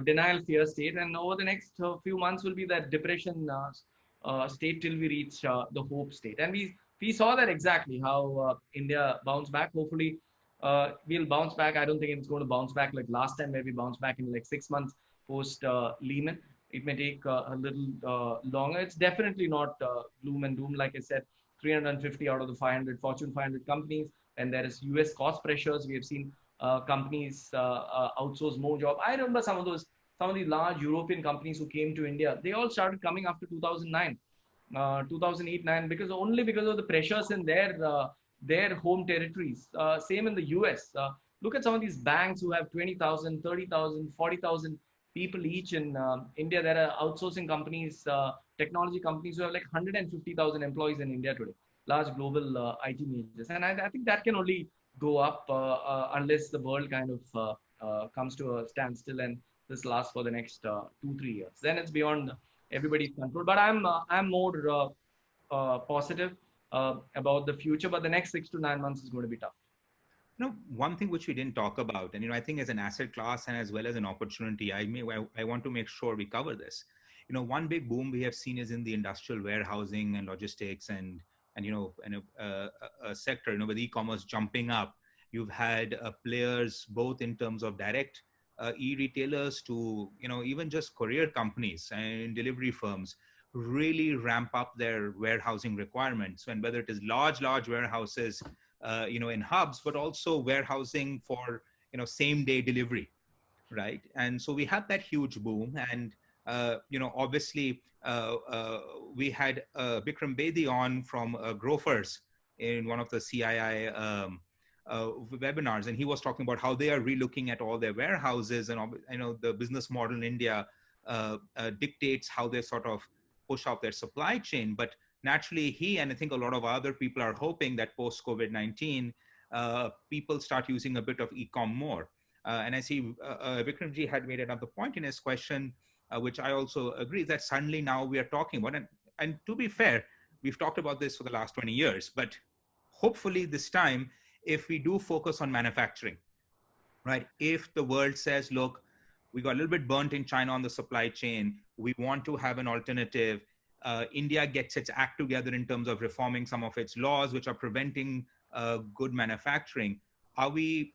denial, fear state. And over the next few months will be that depression state till we reach the hope state. And we saw that exactly how India bounced back. Hopefully, we'll bounce back. I don't think it's going to bounce back like last time where we bounced back in like 6 months post Lehman. It may take a little longer. It's definitely not gloom and doom. Like I said, 350 out of the 500 Fortune 500 companies, and there is US cost pressures. We have seen companies outsource more job. I remember some of the large European companies who came to India. They all started coming after 2009, 2008-9 because of the pressures in their home territories. Same in the US. Look at some of these banks who have 20,000, 30,000, 40,000 people each in India. There are outsourcing companies, technology companies who have like 150,000 employees in India today, large global IT majors. And I think that can only go up unless the world kind of comes to a standstill and this lasts for the next 2-3 years. Then it's beyond everybody's control. But I'm more positive about the future. But the next 6 to 9 months is going to be tough. One thing which we didn't talk about, and I think as an asset class and as well as an opportunity, I want to make sure we cover this. One big boom we have seen is in the industrial warehousing and logistics and a sector, with e-commerce jumping up. You've had players both in terms of direct e-retailers to even just courier companies and delivery firms really ramp up their warehousing requirements, and whether it is large warehouses in hubs, but also warehousing for same day delivery, right? And so we had that huge boom, and obviously we had Bikram Bedi on from Grofers in one of the CII webinars, and he was talking about how they are relooking at all their warehouses, and the business model in India dictates how they sort of push out their supply chain. But naturally, he and I think a lot of other people are hoping that post COVID-19, people start using a bit of e-com more. And I see Vikramji had made another point in his question, which I also agree, that suddenly now we are talking about, and to be fair, we've talked about this for the last 20 years, but hopefully this time, if we do focus on manufacturing, right? If the world says, look, we got a little bit burnt in China on the supply chain, we want to have an alternative. India gets its act together in terms of reforming some of its laws, which are preventing good manufacturing. Are we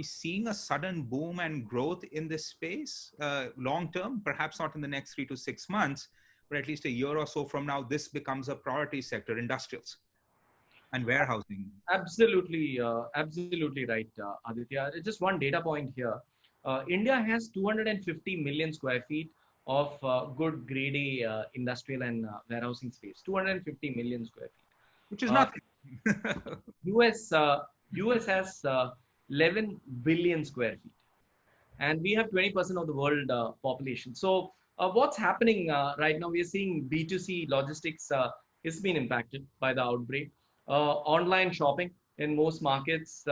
seeing a sudden boom and growth in this space long term? Perhaps not in the next 3 to 6 months, but at least a year or so from now, this becomes a priority sector, industrials and warehousing. Absolutely right, Aditya. Just one data point here. India has 250 million square feet of good grade A industrial and warehousing space. 250 million square feet. Which is nothing. US has 11 billion square feet. And we have 20% of the world population. So What's happening right now? We are seeing B2C logistics is being impacted by the outbreak. Online shopping in most markets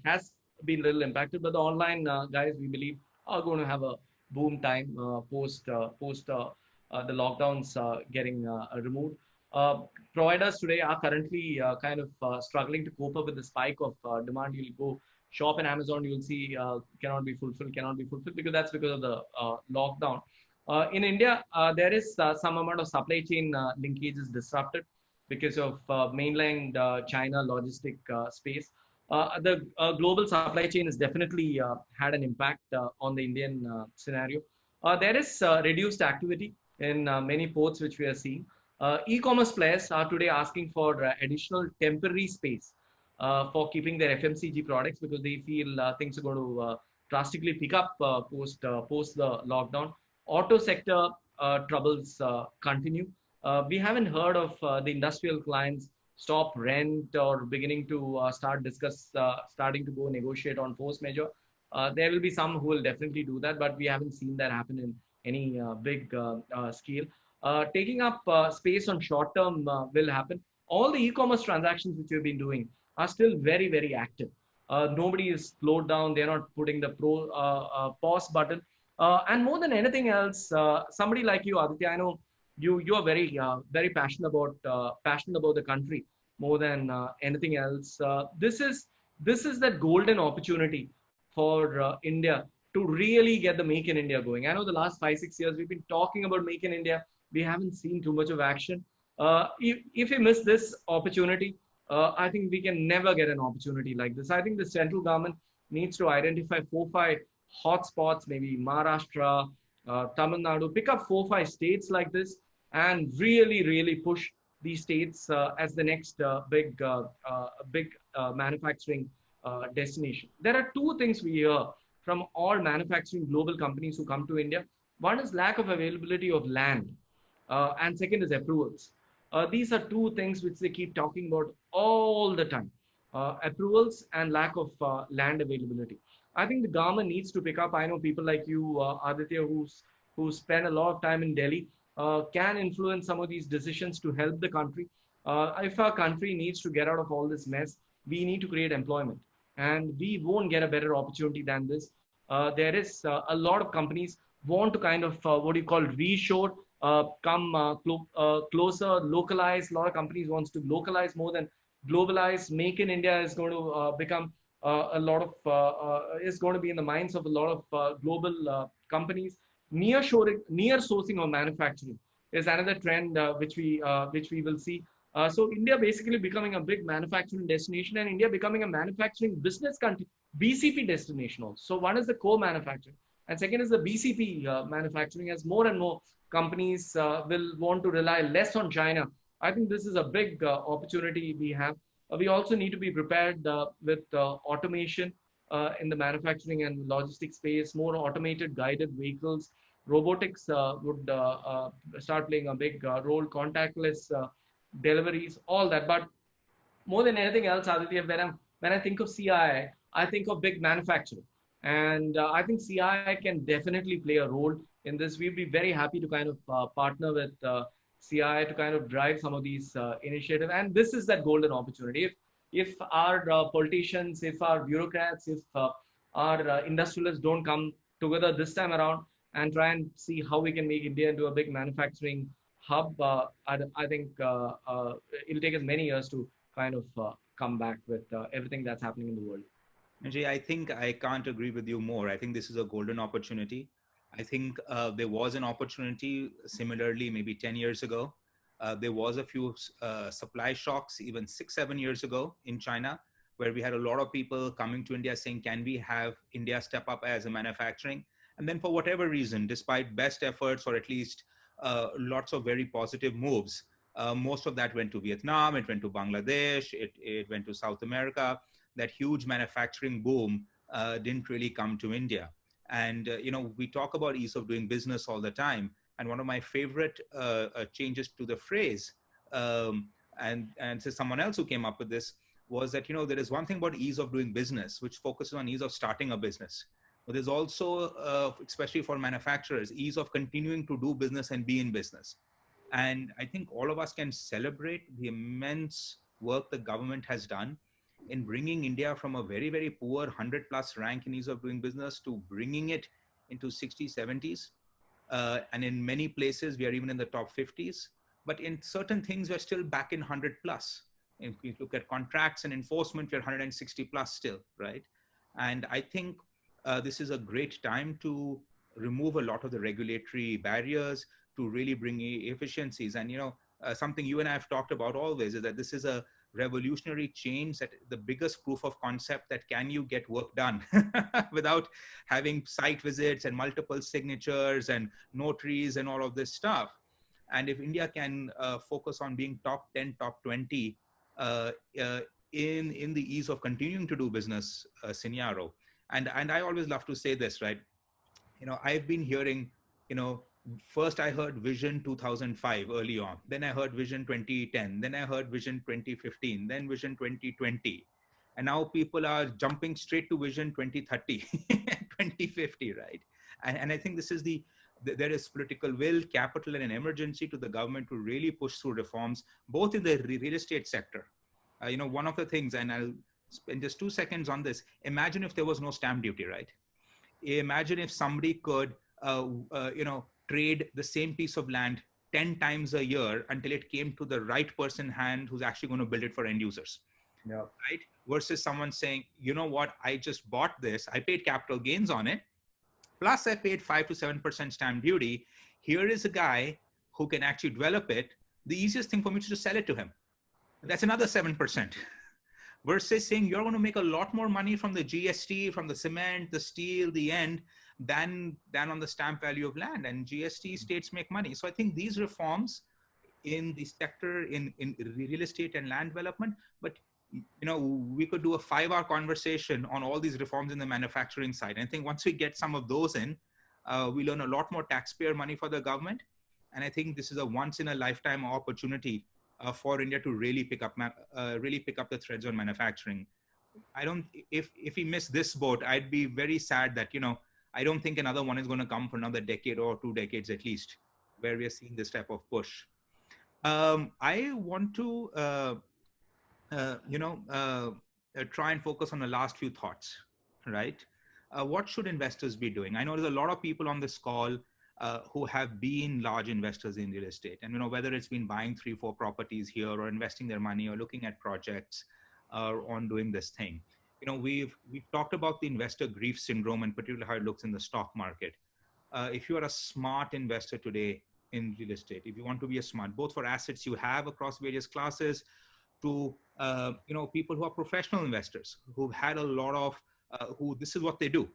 has been a little impacted, but the online guys, we believe, are going to have a boom time post the lockdowns getting removed. Uh, Providers today are currently kind of struggling to cope up with the spike of demand. You'll go shop in Amazon, you'll see cannot be fulfilled because that's because of the lockdown. In India, there is some amount of supply chain linkage is disrupted because of mainland China logistic space. The global supply chain has definitely had an impact on the Indian scenario. There is reduced activity in many ports, which we are seeing. E-commerce players are today asking for additional temporary space for keeping their FMCG products because they feel things are going to drastically pick up post the lockdown. Auto sector troubles continue. We haven't heard of the industrial clients stop rent or beginning to starting to go negotiate on force majeure. There will be some who will definitely do that, but we haven't seen that happen in any big scale. Taking up space on short term will happen. All the e-commerce transactions which we've been doing are still very, very active. Nobody is slowed down. They're not putting the pause button. And more than anything else, somebody like you, Aditya, I know you are very passionate about the country more than anything else. This is that golden opportunity for India to really get the Make in India going. I know the last 5 6 years we've been talking about Make in India. We haven't seen too much of action. If we miss this opportunity, I think we can never get an opportunity like this. I think the central government needs to identify 4 5 hotspots, maybe Maharashtra, Tamil Nadu, pick up 4 5 states like this and really, really push these states as the next big manufacturing destination. There are two things we hear from all manufacturing global companies who come to India. One is lack of availability of land, and second is approvals. These are two things which they keep talking about all the time: approvals and lack of land availability. I think the government needs to pick up. I know people like you, Aditya, who spend a lot of time in Delhi, can influence some of these decisions to help the country. If our country needs to get out of all this mess, we need to create employment, and we won't get a better opportunity than this. There is a lot of companies want to kind of what do you call reshore, closer, localize. A lot of companies wants to localize more than globalize. Make in India is going to become a lot of is going to be in the minds of a lot of global companies. Near sourcing of manufacturing is another trend which we will see. So India basically becoming a big manufacturing destination, and India becoming a manufacturing business country, BCP destination also. So one is the core manufacturing, and second is the BCP manufacturing. As more and more companies will want to rely less on China, I think this is a big opportunity we have. We also need to be prepared with automation in the manufacturing and logistics space, more automated guided vehicles. Robotics would start playing a big role, contactless deliveries, all that. But more than anything else, Aditya, when I think of CII, I think of big manufacturing. And I think CII can definitely play a role in this. We'd be very happy to kind of partner with CII to kind of drive some of these initiatives. And this is that golden opportunity. If our politicians, if our bureaucrats, if our industrialists don't come together this time around and try and see how we can make India into a big manufacturing hub, I think it'll take us many years to kind of come back with everything that's happening in the world. Jay, I think I can't agree with you more. I think this is a golden opportunity. I think there was an opportunity similarly maybe 10 years ago. There was a few supply shocks even 6 7 years ago in China, where we had a lot of people coming to India saying, can we have India step up as a manufacturing? And then for whatever reason, despite best efforts or at least lots of very positive moves, most of that went to Vietnam, it went to Bangladesh, it went to South America. That huge manufacturing boom didn't really come to India. And, we talk about ease of doing business all the time. And one of my favorite changes to the phrase, and so someone else who came up with this, was that, there is one thing about ease of doing business, which focuses on ease of starting a business. But there's also, especially for manufacturers, ease of continuing to do business and be in business. And I think all of us can celebrate the immense work the government has done in bringing India from a very, very poor 100 plus rank in ease of doing business to bringing it into 60s, 70s. And in many places, we are even in the top 50s. But in certain things, we're still back in 100 plus. If you look at contracts and enforcement, we're 160 plus still, right? And I think this is a great time to remove a lot of the regulatory barriers to really bring efficiencies. And, something you and I have talked about always is that this is a revolutionary change, that the biggest proof of concept that can you get work done without having site visits and multiple signatures and notaries and all of this stuff. And if India can focus on being top 10, top 20 uh, uh, in the ease of continuing to do business scenario. And I always love to say this, right? I've been hearing, you know, first I heard Vision 2005 early on, then I heard Vision 2010, then I heard Vision 2015, then Vision 2020. And now people are jumping straight to Vision 2030, 2050, right? And I think this is there is political will, capital, and an emergency to the government to really push through reforms, both in the real estate sector. One of the things, and I'll spend just 2 seconds on this. Imagine if there was no stamp duty, right? Imagine if somebody could trade the same piece of land 10 times a year until it came to the right person hand who's actually going to build it for end users. Yeah. Right, versus someone saying, you know what, I just bought this, I paid capital gains on it, plus I paid 5 to 7% stamp duty. Here is a guy who can actually develop it. The easiest thing for me is to sell it to him. That's another 7%. Versus saying you're going to make a lot more money from the GST, from the cement, the steel, the end, than on the stamp value of land. And GST states make money. So I think these reforms in the sector, in real estate and land development, but we could do a 5-hour conversation on all these reforms in the manufacturing side. And I think once we get some of those in, we learn a lot more taxpayer money for the government. And I think this is a once in a lifetime opportunity for India to really pick up the threads on manufacturing. If we miss this boat, I'd be very sad that, I don't think another one is going to come for another decade or 2 decades at least, where we are seeing this type of push. I want to, try and focus on the last few thoughts, right? What should investors be doing? I know there's a lot of people on this call who have been large investors in real estate, and whether it's been buying 3-4 properties here, or investing their money, or looking at projects, or on doing this thing. We've talked about the investor grief syndrome, and particularly how it looks in the stock market. If you are a smart investor today in real estate, if you want to be a smart, both for assets you have across various classes, to people who are professional investors, who've had a lot of who this is what they do.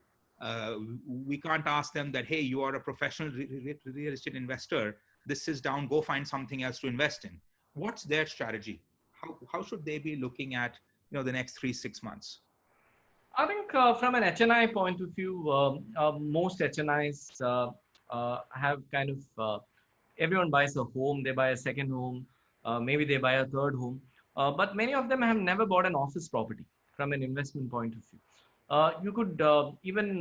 We can't ask them that, hey, you are a professional real estate investor, this is down, go find something else to invest in. What's their strategy? How should they be looking at the next 3-6 months? I think from an HNI point of view, most HNIs have kind of, everyone buys a home, they buy a second home, maybe they buy a third home, but many of them have never bought an office property from an investment point of view. You could even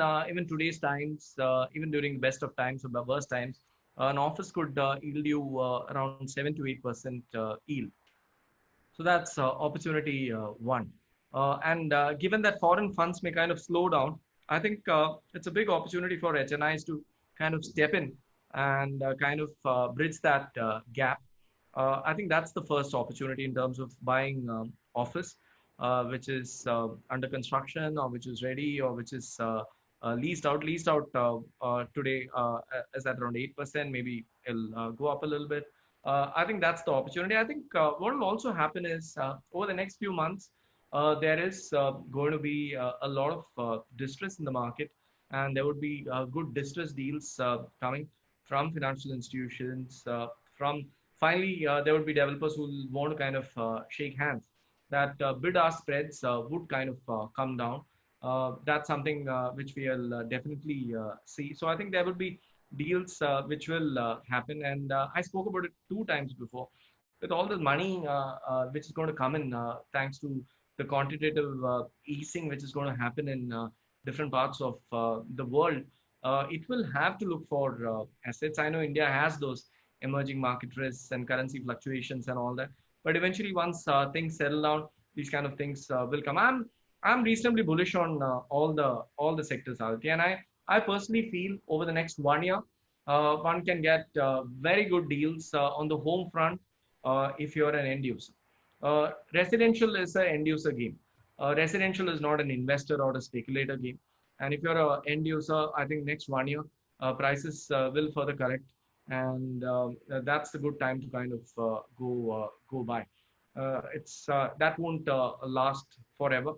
today's times, even during the best of times or worst times, an office could yield you around 7 to 8% yield. So that's opportunity one. And given that foreign funds may kind of slow down, I think it's a big opportunity for HNIs to kind of step in and kind of bridge that gap. I think that's the first opportunity in terms of buying office, which is under construction, or which is ready, or which is leased out. Leased out today is at around 8%. Maybe it'll go up a little bit. I think that's the opportunity. I think what will also happen is over the next few months, there is going to be a lot of distress in the market, and there would be good distress deals coming from financial institutions. From finally, there would be developers who will want to kind of shake hands. That bid-ask spreads would kind of come down. That's something which we will definitely see. So I think there will be deals which will happen, and I spoke about it 2 times before. With all the money which is going to come in thanks to the quantitative easing which is going to happen in different parts of the world, it will have to look for assets. I know India has those emerging market risks and currency fluctuations and all that, but eventually once things settle down, these kind of things will come. I'm reasonably bullish on all the sectors out there, and I personally feel over the next 1 year, one can get very good deals on the home front if you're an end user. Residential is an end user game. Residential is not an investor or a speculator game. And if you're an end user, I think next 1 year, prices will further correct, and that's a good time to kind of go by. It's that won't last forever.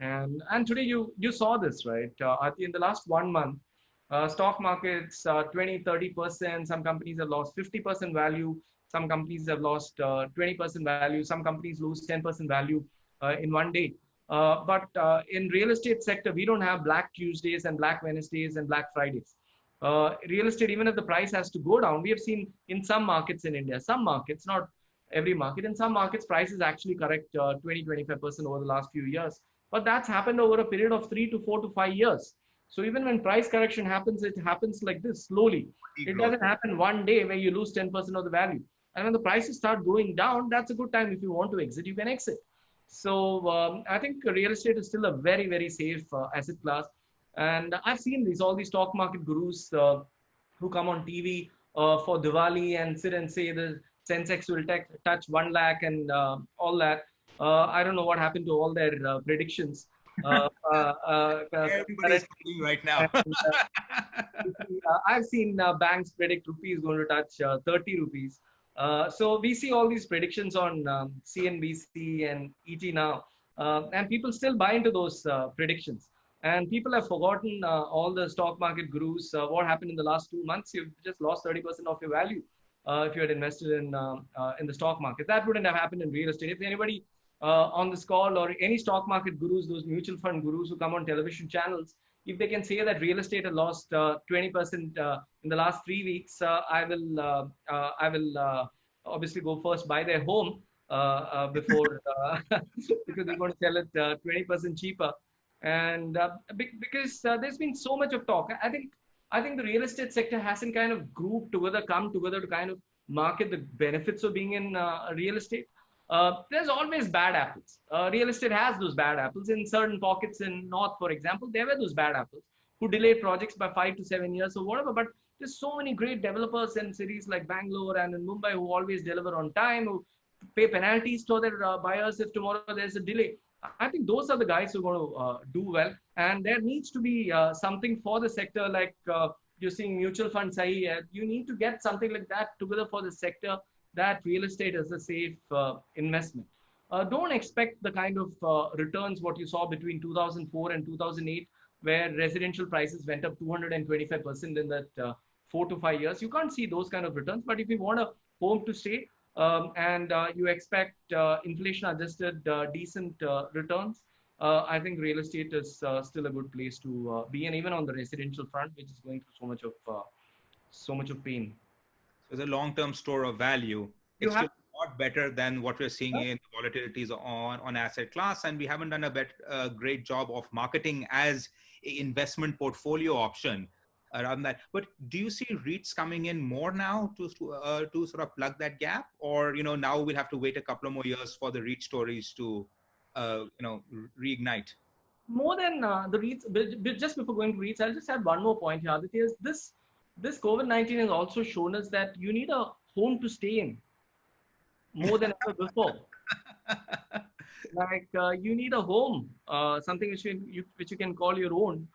And today you saw this, right? In the last 1 month, stock markets 20-30%. Some companies have lost 50% value. Some companies have lost 20% value. Some companies lose 10% value in one day. But in real estate sector, we don't have Black Tuesdays and Black Wednesdays and Black Fridays. Real estate, even if the price has to go down, we have seen in some markets in India, some markets, not every market, in some markets, prices actually correct 20-25% over the last few years. But that's happened over a period of 3 to 4 to 5 years. So even when price correction happens, it happens like this slowly. It doesn't happen one day where you lose 10% of the value. And when the prices start going down, that's a good time. If you want to exit, you can exit. So I think real estate is still a very, very safe asset class. And I've seen all these stock market gurus who come on TV for Diwali and sit and say the Sensex will touch 1 lakh and all that. I don't know what happened to all their predictions. Everybody's talking right now. I've seen banks predict rupee is going to touch 30 rupees. So we see all these predictions on CNBC and ET now, and people still buy into those predictions. And people have forgotten all the stock market gurus. What happened in the last 2 months? You've just lost 30% of your value if you had invested in the stock market. That wouldn't have happened in real estate. If anybody on this call or any stock market gurus, those mutual fund gurus who come on television channels, if they can say that real estate has lost 20% in the last 3 weeks, I will obviously go first buy their home before because they're going to sell it 20% cheaper. And because there's been so much of talk, I think the real estate sector hasn't kind of grouped together, come together to kind of market the benefits of being in real estate. There's always bad apples. Real estate has those bad apples. In certain pockets in North, for example, there were those bad apples who delayed projects by 5 to 7 years or whatever. But there's so many great developers in cities like Bangalore and in Mumbai who always deliver on time, who pay penalties to their buyers if tomorrow there's a delay. I think those are the guys who are going to do well. And there needs to be something for the sector, like you're seeing mutual funds. You need to get something like that together for the sector, that real estate is a safe investment. Don't expect the kind of returns what you saw between 2004 and 2008, where residential prices went up 225% in that 4 to 5 years. You can't see those kind of returns. But if you want a home to stay and you expect inflation-adjusted decent returns, I think real estate is still a good place to be, and even on the residential front, which is going through so much of pain. It's a long-term store of value. It's still a lot better than what we're seeing in volatilities on asset class, and we haven't done a great job of marketing as an investment portfolio option around that. But do you see REITs coming in more now to sort of plug that gap, or now we'll have to wait a couple of more years for the REIT stories to reignite? More than the REITs, but just before going to REITs, I'll just add one more point here, Aditya. This COVID-19 has also shown us that you need a home to stay in more than ever before. Like you need a home, something which you can call your own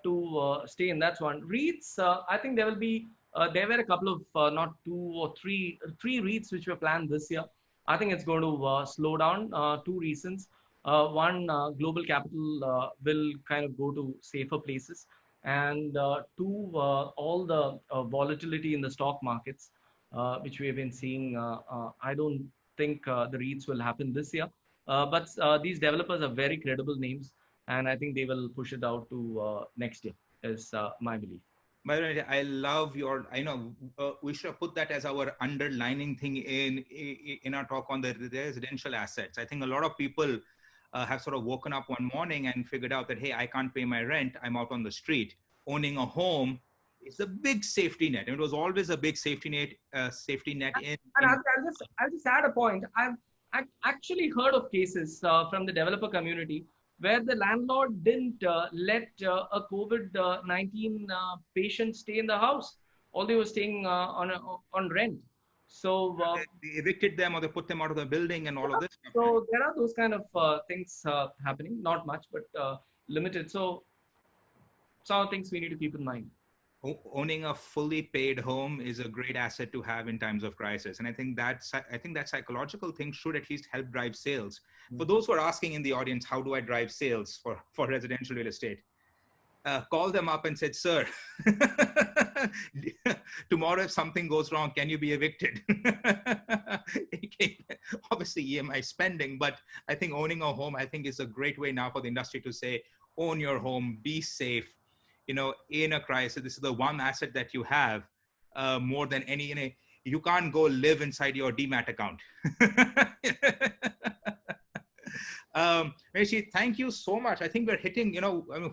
to stay in. That's one. REITs, I think there were a couple of not two or three REITs which were planned this year. I think it's going to slow down. Two reasons. One, global capital will kind of go to safer places. And two, all the volatility in the stock markets, which we have been seeing. I don't think the REITs will happen this year. But these developers are very credible names, and I think they will push it out to next year, is my belief. By the way, I love we should have put that as our underlining thing in our talk on the residential assets. I think a lot of people have sort of woken up one morning and figured out that, hey, I can't pay my rent. I'm out on the street. Owning a home is a big safety net. It was always a big safety net And I'll just add a point. I've actually heard of cases from the developer community where the landlord didn't let a COVID-19 patient stay in the house. All they were staying on rent. So they evicted them or they put them out of the building and all of this stuff. Right? so there are those kind of things happening. Not much, but limited. So some things we need to keep in mind. Owning a fully paid home is a great asset to have in times of crisis, and I think that psychological thing should at least help drive sales. For those who are asking in the audience, how do I drive sales for residential real estate? Call them up and said, sir, tomorrow if something goes wrong, can you be evicted? Obviously EMI spending, but I think owning a home, I think, is a great way now for the industry to say, own your home, be safe. In a crisis, this is the one asset that you have more than any. You can't go live inside your DMAT account. Ramesh, thank you so much. I think we're hitting,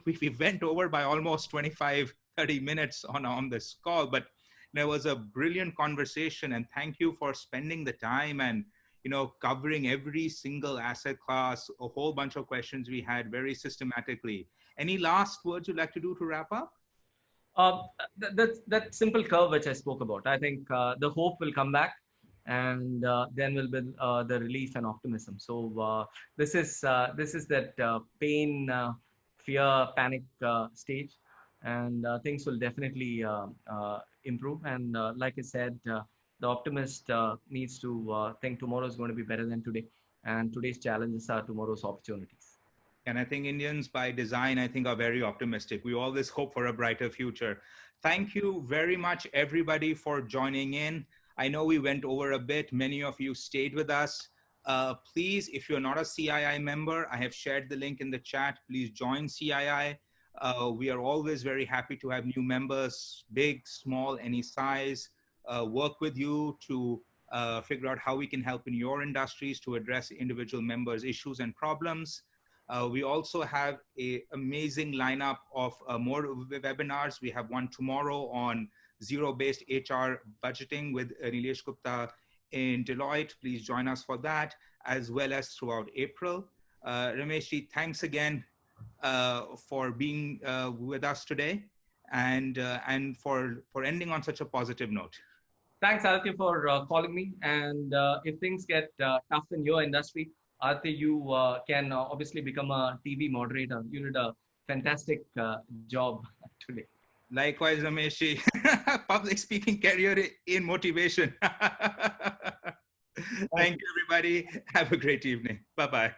we went over by almost 25, 30 minutes on this call, but it was a brilliant conversation, and thank you for spending the time and, covering every single asset class, a whole bunch of questions we had very systematically. Any last words you'd like to do to wrap up? That simple curve which I spoke about. I think the hope will come back, and then will be the relief and optimism. So this is that pain, fear, panic stage, and things will definitely improve. And like I said, the optimist needs to think tomorrow is going to be better than today, and today's challenges are tomorrow's opportunities. And I think Indians by design, I think, are very optimistic. We always hope for a brighter future. Thank you very much, everybody, for joining in. I know we went over a bit. Many of you stayed with us. Please, if you're not a CII member, I have shared the link in the chat. Please join CII. We are always very happy to have new members, big, small, any size, work with you to figure out how we can help in your industries to address individual members' issues and problems. We also have an amazing lineup of more webinars. We have one tomorrow on zero-based HR budgeting with Nilesh Gupta in Deloitte. Please join us for that, as well as throughout April. Ramesh, thanks again for being with us today, and for ending on such a positive note. Thanks, Aditya, for calling me. And if things get tough in your industry, Aditya, you can obviously become a TV moderator. You did a fantastic job today. Likewise, Ramesh. Public speaking career in motivation. Thank you, everybody. Have a great evening. Bye-bye.